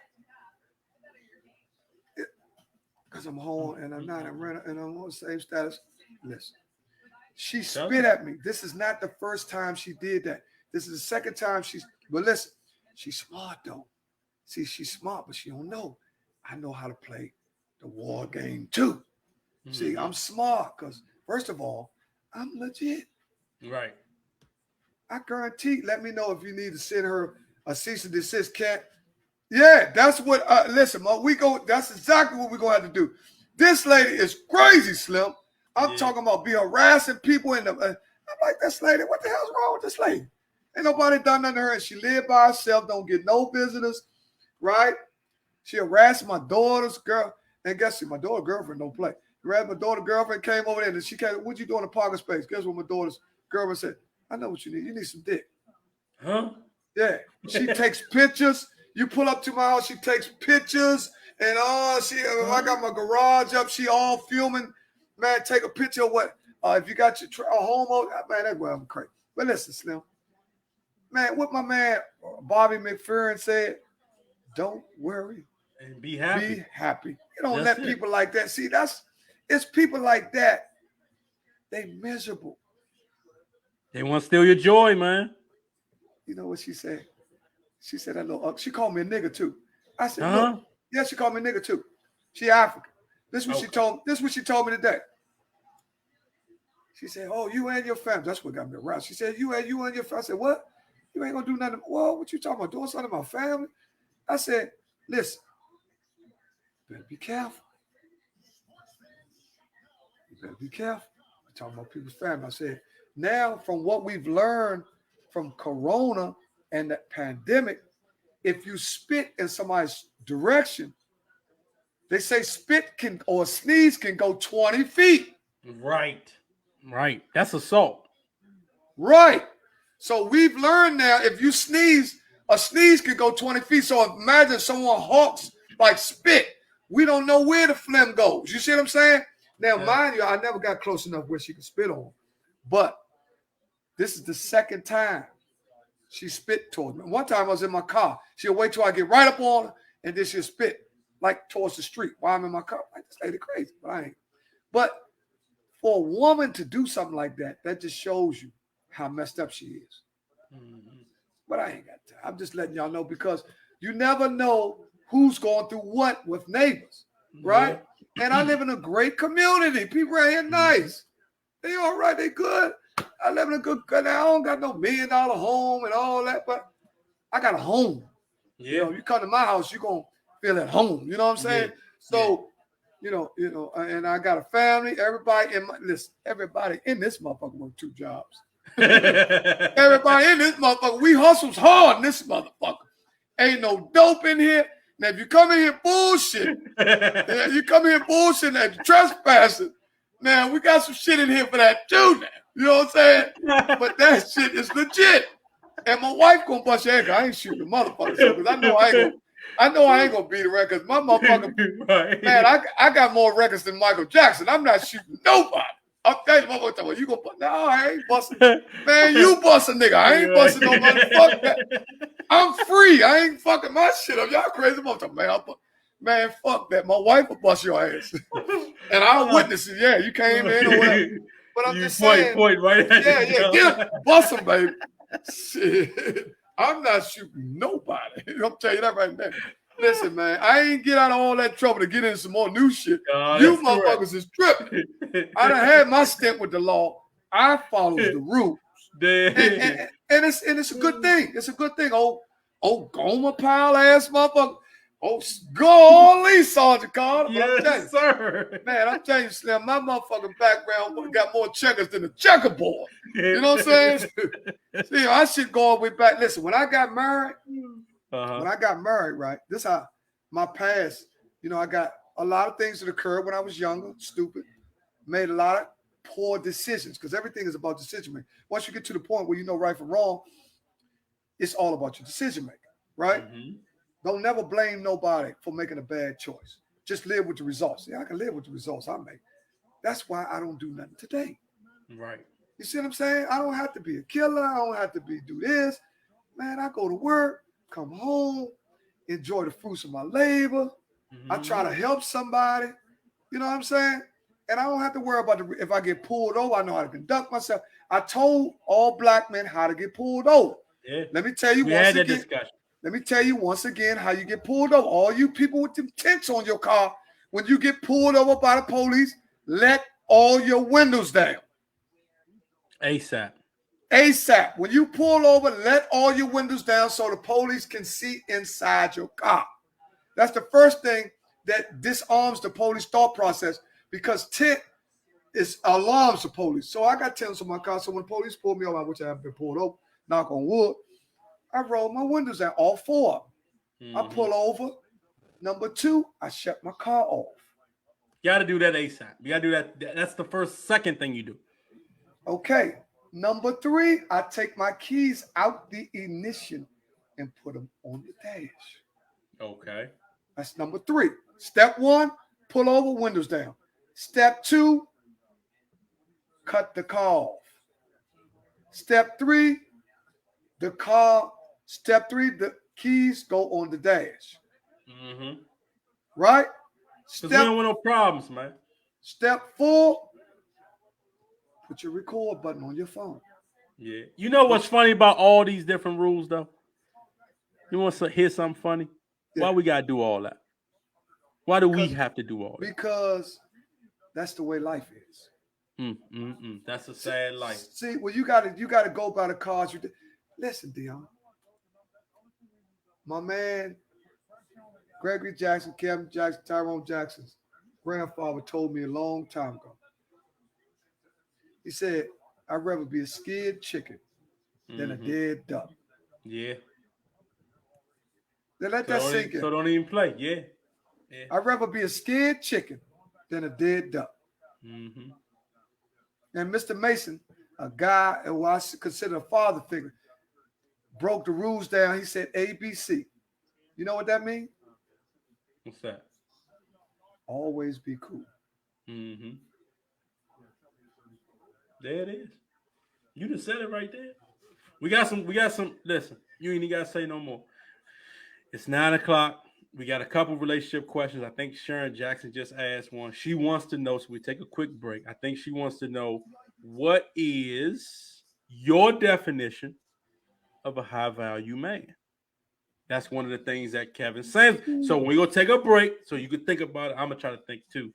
Because I'm home and I'm not a renter and I'm on the same status. Listen. She spit at me. This is not the first time she did that. This is the second time but listen, she's smart though. See, she's smart, but she don't know. I know how to play the war game too. Mm-hmm. See, I'm smart because first of all, I'm legit. Right. I guarantee, let me know if you need to send her a cease and desist, cat. Yeah, that's what, listen, that's exactly what we're going to have to do. This lady is crazy, Slim. I'm talking about be harassing people in the, I'm like, this lady, what the hell's wrong with this lady? Ain't nobody done nothing to her, and she lived by herself, don't get no visitors, right? She harassed my daughter's girl, and guess what? My daughter's girlfriend don't play. My daughter's girlfriend came over there, and she came, what you doing in the parking space? Guess what my daughter's girlfriend said? I know what you need. You need some dick. Huh? Yeah. She takes pictures. You pull up to my house, she takes pictures, and I got my garage up, she all filming. Man, take a picture of what, if you got your home, man, that's where I'm crazy. But listen, Slim, man, what my man Bobby McFerrin said, don't worry. And be happy. Be happy. You don't let people like that. See, it's people like that. They miserable. They want to steal your joy, man. You know what she said? She said that little. She called me a nigga too. I said, look, yeah, she called me a nigga too. She African. This is what she told. This is what she told me today. She said, "Oh, you and your family." That's what got me around. She said, "You and your family." I said, "What? You ain't gonna do nothing." Well, what you talking about? Doing something to my family? I said, "Listen, you better be careful. You better be careful." I'm talking about people's family. I said, now from what we've learned from Corona and the pandemic, if you spit in somebody's direction, they say spit or sneeze can go 20 feet. Right. That's assault. Right. So we've learned now if you sneeze, a sneeze can go 20 feet. So imagine someone hawks like spit. We don't know where the phlegm goes. You see what I'm saying? Now, mind you, I never got close enough where she could spit on. But this is the second time she spit towards me. One time I was in my car. She'll wait till I get right up on her, and then she'll spit like towards the street while I'm in my car. Like, this lady crazy, but I ain't. But for a woman to do something like that, that just shows you how messed up she is. Mm-hmm. But I ain't got time. I'm just letting y'all know because you never know who's going through what with neighbors, right? Yeah. And I live in a great community. People are here nice. They all right. They good. I live in a good. I don't got no $1 million home and all that, but I got a home. Yeah. You know, you come to my house, you're gonna feel at home. You know what I'm saying? Yeah. So, you know, and I got a family. Everybody in this motherfucker work 2 jobs. Everybody in this motherfucker, we hustles hard in this motherfucker. Ain't no dope in here. Now, if you come in here bullshit, and trespassing, now we got some shit in here for that too. Now, you know what I'm saying? But that shit is legit. And my wife gonna bust your head. I ain't shooting the motherfucker because I know I ain't gonna beat the record. My motherfucker, right. Man, I got more records than Michael Jackson. I'm not shooting nobody. I'll tell you, motherfucker, you gonna bust? No, I ain't busting. Man, you bust a nigga. I ain't busting nobody. Fuck that. I'm free. I ain't fucking my shit up. Y'all crazy motherfucker, man. Fuck that. My wife will bust your ass, and I'll witness it. Yeah, you came in or whatever. But I'm just saying, point right. Yeah, get bust them, baby. Shit, I'm not shooting nobody. I'm telling you that right now. Listen, man, I ain't get out of all that trouble to get into some more new shit. You motherfuckers is tripping. I done had my stint with the law. I follow the rules. And it's a good thing. It's a good thing. Oh, Gomer Pile ass motherfucker. Oh, golly, Sergeant Carter. Yes, sir. Man, I'm telling you, Slim, my motherfucking background got more checkers than a checkerboard. You know what I'm saying? See, I should go all the way back. Listen, when I got married, right, this how my past, you know, I got a lot of things that occurred when I was younger, stupid, made a lot of poor decisions because everything is about decision making. Once you get to the point where you know right from wrong, it's all about your decision making, right? Mm-hmm. Don't never blame nobody for making a bad choice. Just live with the results. Yeah, I can live with the results I make. That's why I don't do nothing today. Right. You see what I'm saying? I don't have to be a killer. I don't have to do this. Man, I go to work, come home, enjoy the fruits of my labor. Mm-hmm. I try to help somebody. You know what I'm saying? And I don't have to worry about if I get pulled over. I know how to conduct myself. I told all black men how to get pulled over. Yeah. Let me tell you once again how you get pulled over. All you people with them tents on your car, when you get pulled over by the police, let all your windows down. ASAP. When you pull over, let all your windows down so the police can see inside your car. That's the first thing that disarms the police thought process because tent is alarms the police. So I got tents on my car. So when the police pull me over, which I haven't been pulled over, knock on wood, I roll my windows down, all 4 of them. Mm-hmm. I pull over. Number 2, I shut my car off. You got to do that ASAP. You got to do that. That's the second thing you do. Okay. Number 3, I take my keys out the ignition and put them on the dash. Okay. That's number 3. Step 1, pull over, windows down. Step 2, cut the car off. Step 3, the keys go on the dash. Mm-hmm. Right? Because we don't want no problems, man. Step 4, put your record button on your phone. Yeah. You know what's funny about all these different rules, though? You want to hear something funny? Yeah. Why we got to do all that? Why do we have to do all that? Because that's the way life is. That's a sad life. See, well, you got to go by the cards. Listen, Deon. My man, Gregory Jackson, Kevin Jackson, Tyrone Jackson's grandfather told me a long time ago. He said, I'd rather be a scared chicken than a dead duck. Yeah. Then let that sink in. So don't even play. Yeah. I'd rather be a scared chicken than a dead duck. Mm-hmm. And Mr. Mason, a guy who I consider a father figure, broke the rules down. He said ABC. You know what that means? What's that? Always be cool. Mm-hmm. There it is. You just said it right there. We got some. Listen, you ain't got to say no more. It's 9:00. We got a couple relationship questions. I think Sharon Jackson just asked one. She wants to know, so we take a quick break. I think she wants to know, what is your definition of a high value man? That's one of the things that Kevin says. So when we gonna take a break, so you can think about it. I'm gonna try to think too.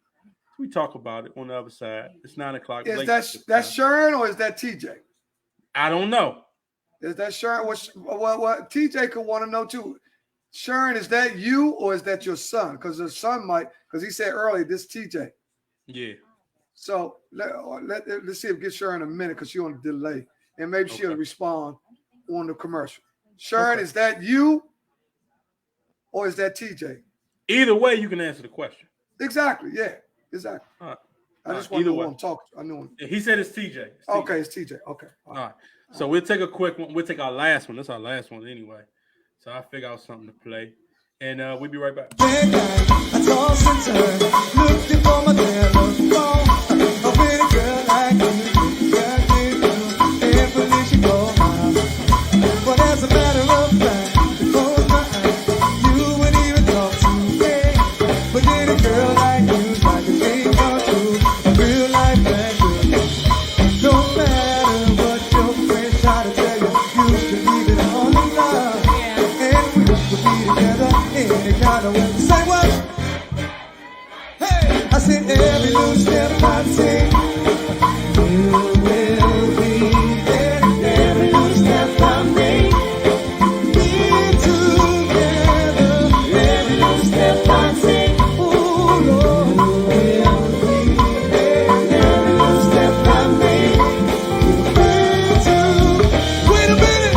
We talk about it on the other side. It's 9 o'clock. Is that Sharon or is that TJ? I don't know. Is that Sharon? What TJ could want to know too. Sharon, is that you or is that your son? Because the son might, because he said earlier, this TJ. Yeah. So let's see if we get Sharon a minute because she's on a delay. And maybe she'll respond on the commercial. Sharon, is that you or is that TJ? Either way, you can answer the question. Exactly. Yeah. Exactly. All right. I just want to know who I'm talking to. I know him. He said it's TJ. Okay, it's TJ. Okay. All right. So we'll take a quick one. We'll take our last one. That's our last one anyway. So I'll figure out something to play. And we'll be right back. I toss and turn, looking for my telephone. A pretty girl like you, got me through every day she go out. But as a matter of fact, to close my eyes, you wouldn't even talk to me. But then a girl like you's like a dream come true, a real life pleasure. No matter what your friends try to tell you, you should leave it on the love. And we should be together any kind of way. Say what? Hey! I said every little step I take, you will be there. Every little step I make, we're together. Every little step I take, oh Lord, you will be there. Every little step I make, we're together. Wait a minute!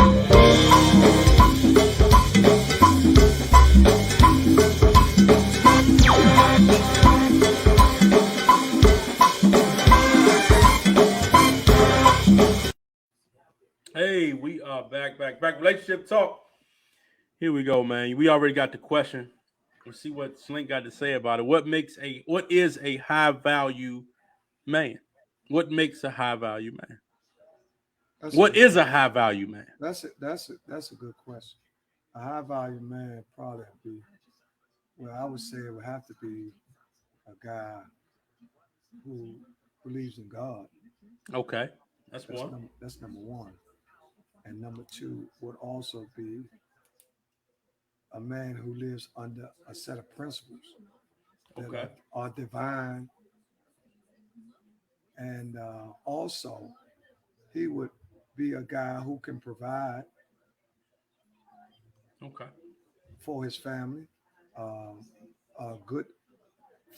Hey, we are back. Relationship talk. Here we go, man. We already got the question. Let's see what Slink got to say about it. What is a high value man? What makes a high value man? What is a high value man? That's a good question. A high value man probably be, well, I would say it would have to be a guy who believes in God. Okay, that's one. That's number one. And number two would also be a man who lives under a set of principles that are divine. And also, he would be a guy who can provide for his family, a good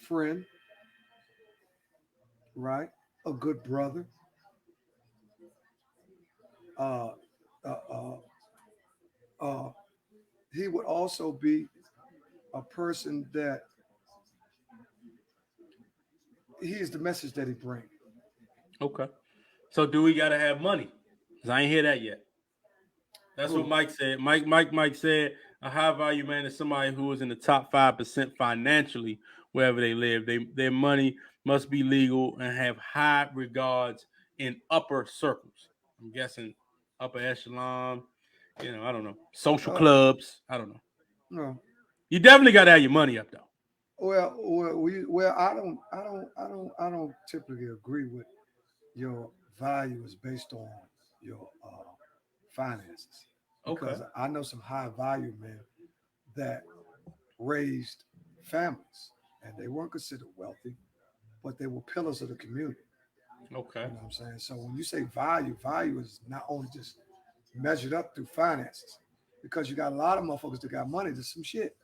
friend, right? A good brother. He would also be a person that he's the message that he brings. Okay. So do we got to have money? Because I ain't hear that yet. That's what Mike said. Mike said a high value man is somebody who is in the top 5% financially wherever they live. Their money must be legal and have high regards in upper circles. I'm guessing upper echelon. I don't know. Social clubs. I don't know. No. You definitely got to have your money up though. Well, I don't typically agree with your value is based on your finances. Because I know some high value men that raised families and they weren't considered wealthy, but they were pillars of the community. Okay. You know what I'm saying? So when you say value is not only just measured up through finances, because you got a lot of motherfuckers that got money to some shit.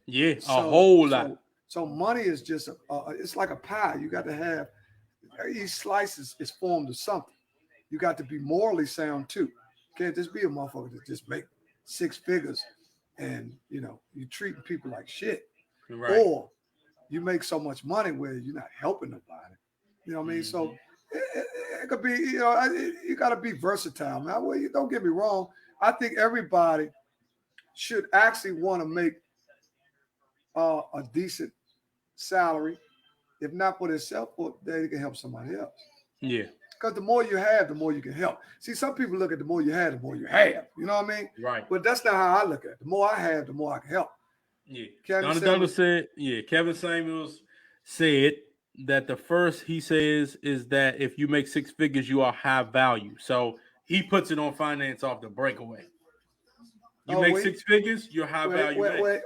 Yeah, a whole lot. So money is just it's like a pie. You got to have each slice is formed of something. You got to be morally sound too. You can't just be a motherfucker that just make 6 figures and you treating people like shit. Right. Or you make so much money where you're not helping nobody. You know what I mean? So it could be, you got to be versatile, man. Well, you don't get me wrong. I think everybody should actually want to make a decent salary, if not for themselves, they can help somebody else. Yeah. Because the more you have, the more you can help. See, some people look at the more you have, the more you have. You know what I mean? Right. But that's not how I look at it. The more I have, the more I can help. Yeah. Kevin Samuels said that the first he says is that if you make 6 figures, you are high value. So he puts it on finance off the breakaway. You make six figures, you're high value man. That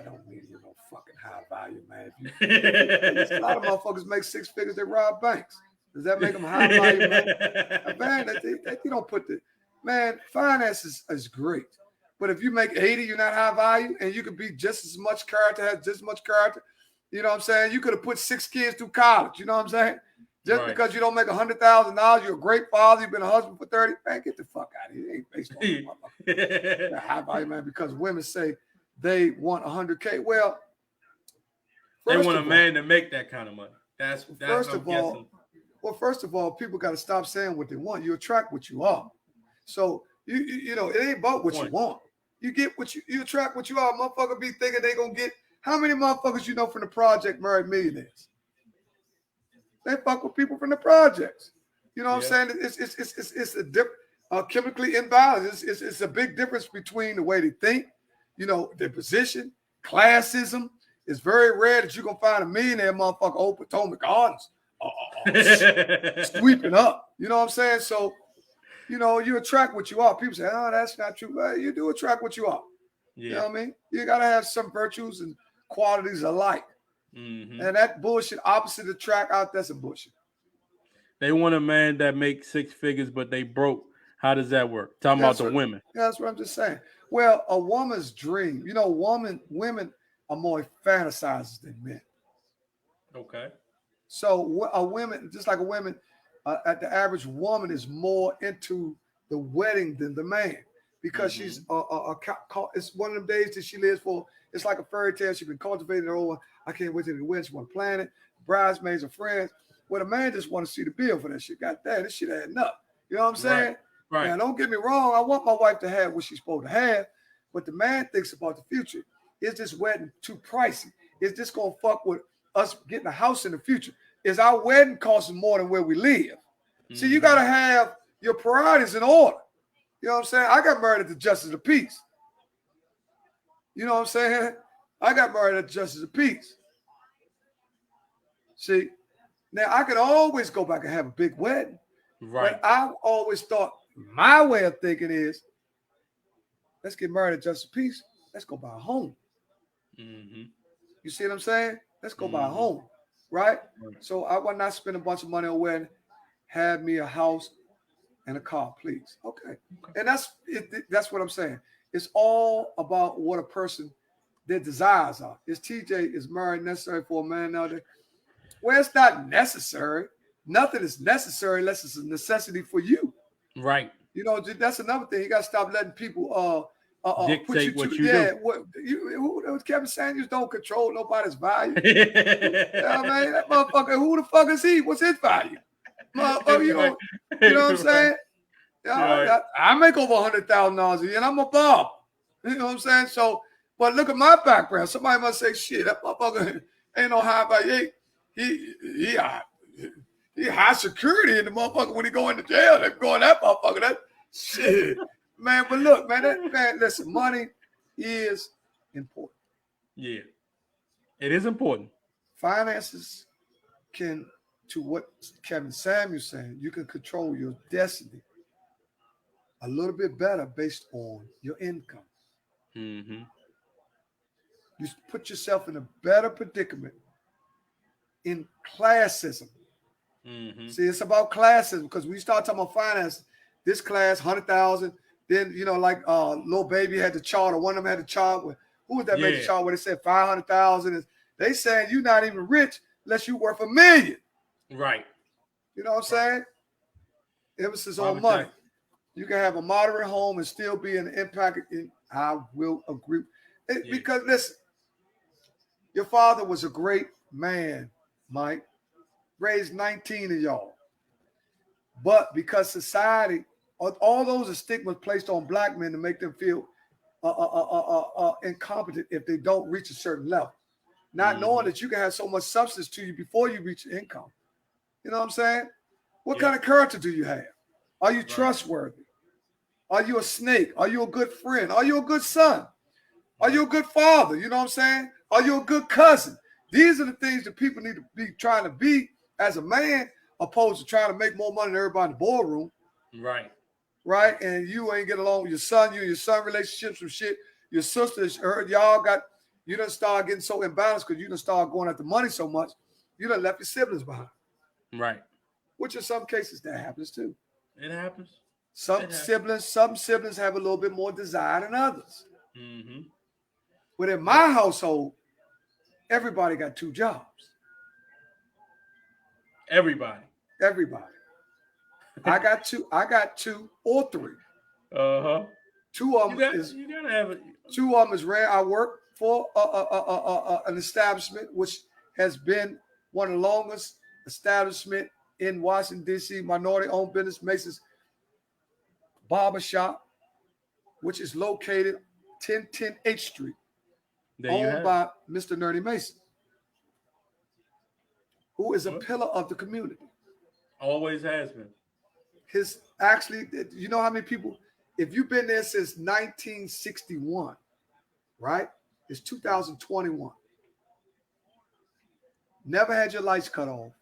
don't mean you're no fucking high value man. There's a lot of motherfuckers make six figures, they rob banks. Does that make them high value man? Man, you don't put the man. Finance is great, but if you make 80, you're not high value, and you could be just as much character, have just as much character. You know what I'm saying? You could have put 6 kids through college. You know what I'm saying? Just because you don't make $100,000, you're a great father. You've been a husband for 30. Man, get the fuck out of here. It ain't based on that high value man. Because women say they want 100K. Well, they want a man to make that kind of money. That's first of all, people got to stop saying what they want. You attract what you are. So you know it ain't about what you want. You get what you attract what you are. Motherfucker be thinking they gonna get. How many motherfuckers you know from the project married millionaires? They fuck with people from the projects. You know what I'm saying? It's a chemically imbalanced. It's a big difference between the way they think, you know, their position, classism. It's very rare that you're gonna find a millionaire motherfucker old Potomac Gardens sweeping up. You know what I'm saying? So, you know, you attract what you are. People say, "Oh, that's not true." Well, you do attract what you are. Yeah. You know what I mean? You gotta have some virtues and qualities alike. Mm-hmm. And that bullshit opposite attract out, that's a bullshit. They want a man that makes 6 figures, but they broke. How does that work? Talking about the women. That's what I'm just saying. Well, a woman's dream, you know, women are more fantasizers than men. Okay. So a woman, just like a woman, at the average woman is more into the wedding than the man because she's it's one of them days that she lives for. It's like a fairy tale. She's been cultivating her over. I can't wait till the wedding. She want to plan it. Bridesmaids are friends. Well, the man just want to see the bill for that shit. God damn, this shit adding up. You know what I'm saying? Right. Now, don't get me wrong. I want my wife to have what she's supposed to have, but the man thinks about the future. Is this wedding too pricey? Is this gonna fuck with us getting a house in the future? Is our wedding costing more than where we live? Mm-hmm. See, you gotta have your priorities in order. You know what I'm saying? I got married at the Justice of Peace. You know what I'm saying? I got married at the Justice of Peace. See, now I could always go back and have a big wedding. Right. But I always thought my way of thinking is, let's get married at Justice of Peace. Let's go buy a home. Mm-hmm. You see what I'm saying? Let's go buy a home. Right? So I would not spend a bunch of money on a wedding. Have me a house and a car, please. Okay. And that's what I'm saying. It's all about what a person, their desires are. Is TJ is marriage necessary for a man nowadays? Well, it's not necessary. Nothing is necessary unless it's a necessity for you. Right. You know, that's another thing. You got to stop letting people dictate what you do. What Kevin Samuels don't control nobody's value. You know what I mean? That motherfucker, who the fuck is he? What's his value? Motherfucker, you know what I'm saying? Right. I make over $100,000 a year, and I'm a Bob. You know what I'm saying? So, but look at my background. Somebody must say, "Shit, that motherfucker ain't no high value. He high security in the motherfucker when he go into jail. They go in that motherfucker. That shit, man." But look, man, listen, money is important. Yeah, it is important. Finances can, to what Kevin Samuels saying, you can control your destiny a little bit better based on your income. Mm-hmm. You put yourself in a better predicament in classism. Mm-hmm. See, it's about classism because when you start talking about finance, this class, 100,000, then, you know, like Lil Baby had the chart, or one of them had the chart with, who was that made the chart where they said 500,000? They saying you're not even rich unless you're worth $1 million. Right. You know what I'm saying? Emphasis on money. You can have a moderate home and still be an impact. I will agree. Because listen, your father was a great man, Mike. Raised 19 of y'all. But because society, all those are stigmas placed on black men to make them feel incompetent if they don't reach a certain level. Not knowing that you can have so much substance to you before you reach income. You know what I'm saying? What kind of character do you have? Are you trustworthy? Are you a snake? Are you a good friend? Are you a good son? Are you a good father? You know what I'm saying? Are you a good cousin? These are the things that people need to be trying to be as a man, opposed to trying to make more money than everybody in the boardroom. Right. right? And you ain't get along with your son, you and your son relationships, some shit. Your sisters, you done start getting so imbalanced because you done start going after money so much, you done left your siblings behind. Right. Which in some cases that happens too. It happens. Some siblings have a little bit more desire than others. Mm-hmm. But in my household, everybody got 2 jobs. Everybody. I got two or 3. Uh-huh. 2 of them you gotta have it. 2 of them is rare. I work for an establishment which has been one of the longest establishment in Washington, D.C., minority-owned business, Mason's Barbershop, which is located 1010 H Street, owned by Mr. Nerdy Mason, who is a pillar of the community. Always has been. You know how many people, if you've been there since 1961, right? It's 2021. Never had your lights cut off.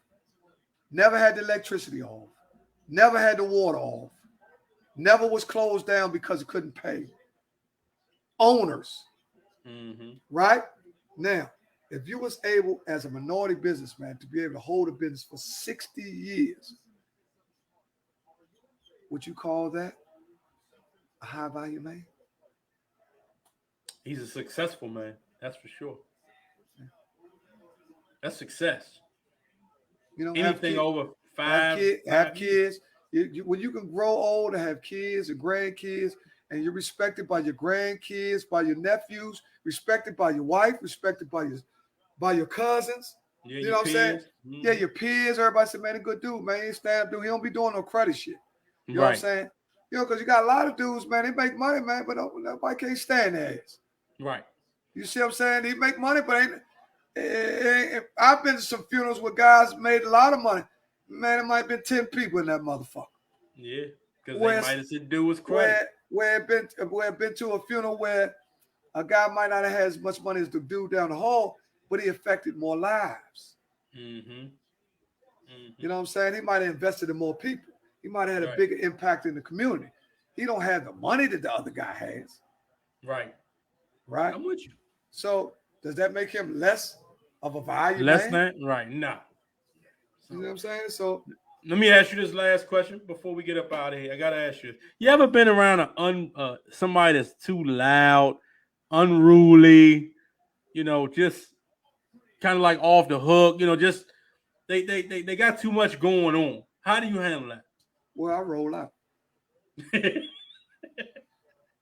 Never had the electricity off. Never had the water off. Never was closed down because it couldn't pay. Owners, right? Now, if you was able as a minority businessman to be able to hold a business for 60 years, would you call that a high value man? He's a successful man. That's for sure. That's success. You know, anything over 5 have kids. When you can grow old and have kids and grandkids, and you're respected by your grandkids, by your nephews, respected by your wife, respected by your cousins. Yeah, you know what I'm saying? Mm-hmm. Yeah, your peers. Everybody said, man, a good dude, man. He stand up, dude. He don't be doing no credit shit. You know what I'm saying? You know, because you got a lot of dudes, man. They make money, man, but nobody can't stand their ass. Right. You see what I'm saying? He make money, but I've been to some funerals where guys made a lot of money. Man, it might have been 10 people in that motherfucker. Yeah, because they might have said do was credit. Where it been to a funeral where a guy might not have had as much money as the dude down the hall, but he affected more lives. Mm-hmm. You know what I'm saying? He might have invested in more people. He might have had a bigger impact in the community. He don't have the money that the other guy has. Right. I'm with you. So does that make him less of a value? Less than? Right. No. You know what I'm saying? So let me ask you this last question before we get up out of here. I gotta ask you: you ever been around somebody that's too loud, unruly? You know, just kind of like off the hook. You know, just they got too much going on. How do you handle that? Well, I roll out.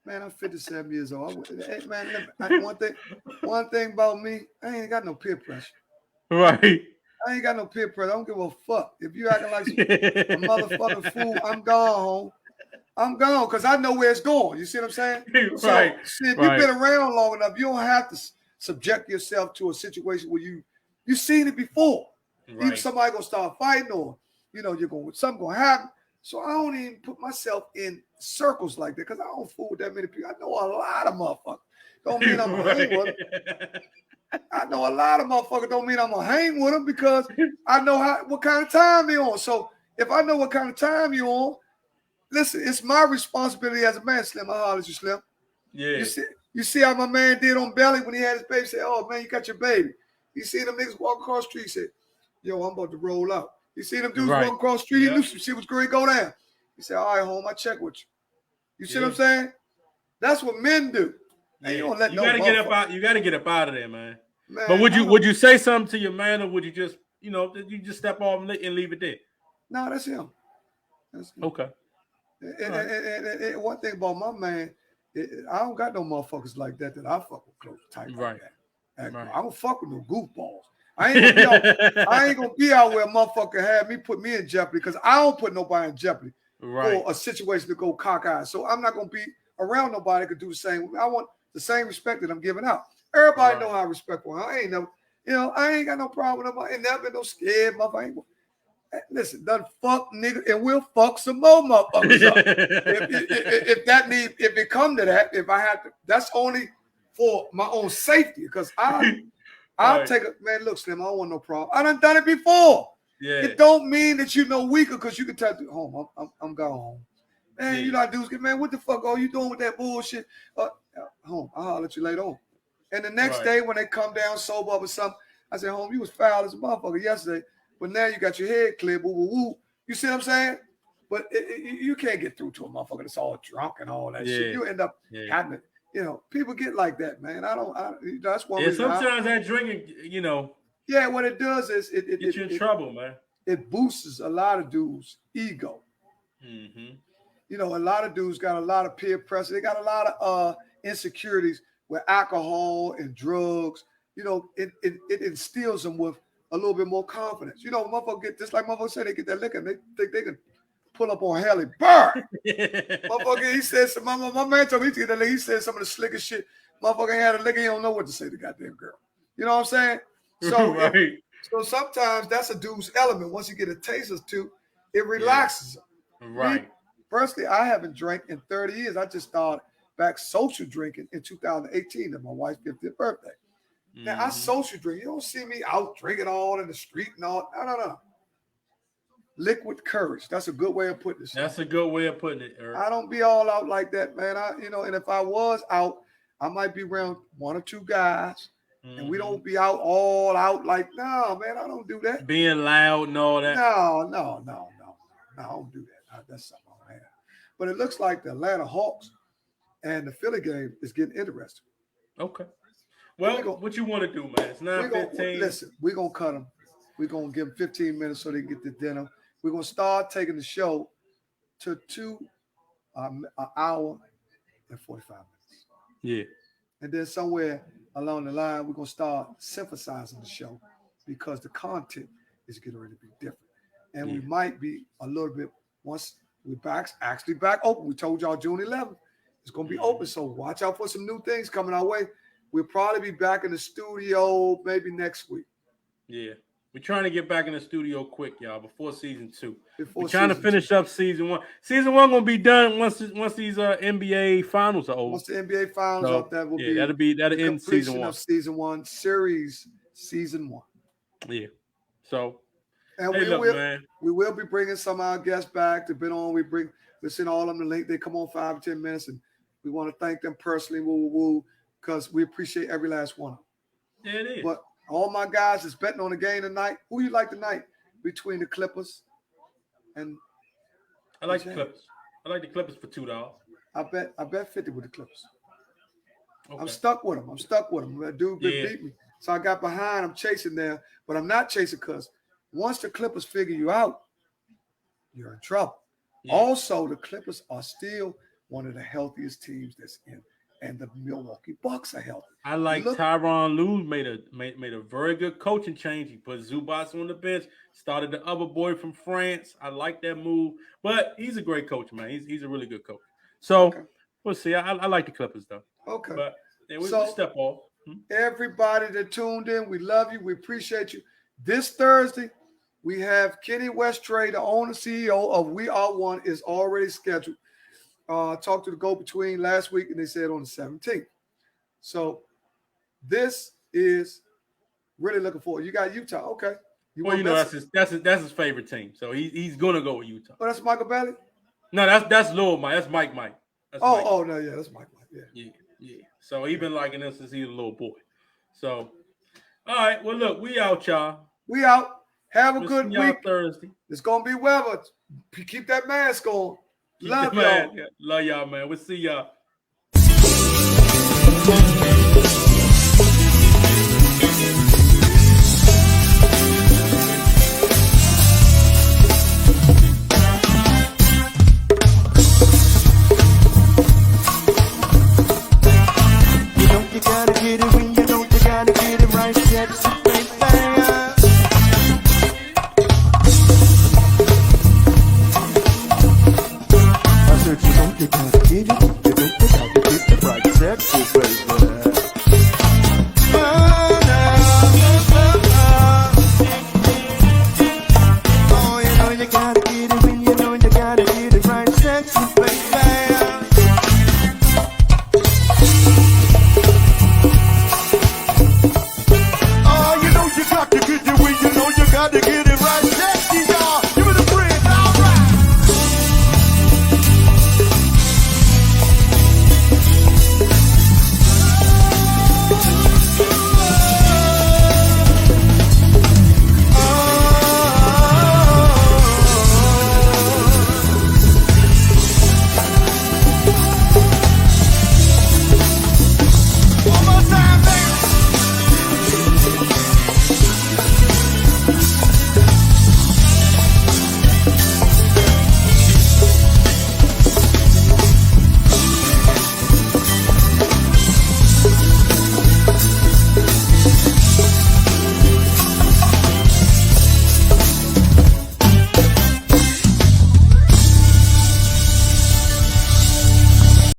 Man, I'm 57 years old. Hey, man, one thing about me, I ain't got no peer pressure. Right. I ain't got no peer pressure. I don't give a fuck. If you acting like a motherfucking fool, I'm gone home. I'm gone because I know where it's going. You see what I'm saying? Right. So, if you've been around long enough, you don't have to subject yourself to a situation where you've seen it before. Right. Even somebody gonna start fighting, or something gonna happen. So I don't even put myself in circles like that because I don't fool with that many people. I know a lot of motherfuckers. Don't mean I'm gonna hang with them. I know a lot of motherfuckers. Don't mean I'm gonna hang with them because I know what kind of time they're on. So if I know what kind of time you're on, listen, it's my responsibility as a man, Slim. I holler at you, Slim. Yeah. You see how my man did on Belly when he had his baby? Say, oh man, you got your baby. You see them niggas walk across the street, say, yo, I'm about to roll out. You see them dudes walk across the street, he knew some shit was going to go down. He said, all right, home, I check with you. You see what I'm saying? That's what men do. Yeah. You gotta get up out. You gotta get up out of there, man. But would you say something to your man, or would you just step off and leave it there? No, that's him. Okay. And one thing about my man, I don't got no motherfuckers like that I fuck with close type like that. Right. I don't fuck with no goofballs. I ain't gonna be out where a motherfucker had me put me in jeopardy because I don't put nobody in jeopardy for a situation to go cockeyed. So I'm not gonna be around nobody that could do the same. I want the same respect that I'm giving out. Everybody know how respectful I ain't. I ain't got no problem with them. I ain't never been no scared motherfucker. Listen, done fuck nigga, and we'll fuck some more motherfuckers up. if it come to that, if I have to, that's only for my own safety because I'll take a man. Look, Slim, I don't want no problem. I done it before. Yeah. It don't mean that you no weaker because you can tell home. I'm gone home. Man, you know how dudes get, man, what the fuck are you doing with that bullshit? Home, I'll holler at you later on. And the next day when they come down sober up or something, I said, home, you was foul as a motherfucker yesterday, but now you got your head clear, woo, woo, woo. You see what I'm saying? But you can't get through to a motherfucker that's all drunk and all that shit. You end up having it. You know, people get like that, man. That's one reason. Sometimes that drinking, you know. Yeah, what it does is it gets you in trouble, man. It boosts a lot of dudes' ego. Mm-hmm. You know, a lot of dudes got a lot of peer pressure. They got a lot of insecurities with alcohol and drugs. You know, it instills them with a little bit more confidence. You know, motherfuckers get just like motherfuckers say they get that liquor and they think they can pull up on Haley. Burr! Motherfucker, he said some, my man told me to get that liquor. He said some of the slickest shit. Motherfucker ain't had a liquor, he don't know what to say to goddamn girl. You know what I'm saying? So, so sometimes that's a dude's element. Once you get a taste or two, it relaxes him. Right. Personally, I haven't drank in 30 years. I just started back social drinking in 2018 at my wife's 50th birthday. Now, I social drink. You don't see me out drinking all in the street and all. No. Liquid courage. That's a good way of putting it. That's a good way of putting it, Eric. I don't be all out like that, man. And if I was out, I might be around one or two guys. And we don't be out all out like, no, man, I don't do that. Being loud and all that. No, I don't do that. That's something I don't have. But it looks like the Atlanta Hawks and the Philly game is getting interesting. Okay. Well, what you want to do, man? It's 9:15. Listen, we're going to cut them. We're going to give them 15 minutes so they can get to dinner. We're going to start taking the show to an hour and 45 minutes. Yeah. And then somewhere along the line, we're going to start synthesizing the show because the content is getting ready to be different. And we might be a little bit, once we're actually back open. We told y'all June 11th. It's going to be open, so watch out for some new things coming our way. We'll probably be back in the studio maybe next week. Yeah. We're trying to get back in the studio quick, y'all, before season 2. We're trying to finish up season 1. Season 1 gonna be done once these NBA finals are over. Once the NBA finals up, that will be that'll end season 1. Of season 1 series, season 1. Yeah. So, and we will be bringing some of our guests back to been on. We send all of them the link. They come on 5 or 10 minutes, and we want to thank them personally, because we appreciate every last one of them. Yeah, it is. But all my guys is betting on the game tonight. Who you like tonight between the Clippers and? I like the Clippers. I like the Clippers for $2. I bet 50 with the Clippers. Okay. I'm stuck with them. That dude beat me, so I got behind. I'm chasing there, but I'm not chasing because once the Clippers figure you out, you're in trouble. Yeah. Also, the Clippers are still one of the healthiest teams that's in. And the Milwaukee Bucks are healthy. I like Tyronn Lue made a very good coaching change. He put Zubac on the bench, started the other boy from France. I like that move, but he's a great coach, man. He's a really good coach. So we'll see. I like the Clippers though. Okay, but we'll step off. Everybody that tuned in, we love you. We appreciate you. This Thursday, we have Kenny Westray, the owner CEO of We Are One, is already scheduled. Talked to the go-between last week, and they said on the 17th. So this is really looking forward. You got Utah, okay? That's his favorite team. So he's gonna go with Utah. Oh, that's Michael Bailey? No, that's Lil Mike. That's Mike. That's Mike. No, yeah, that's Mike. Yeah. So he been liking us since he was a little boy. So, all right. Well, look, we out, y'all. We out. Have a good week. Thursday. It's gonna be weather. Keep that mask on. Love y'all. Love y'all, man. We'll see y'all. You gotta get it when you know you gotta get it right. That's the great thing. You gotta get it, you gotta get it right, sexy baby. Oh, you know you gotta get it when you know you gotta get it right, sexy baby. Oh, you know you got to get it when you know you gotta get it.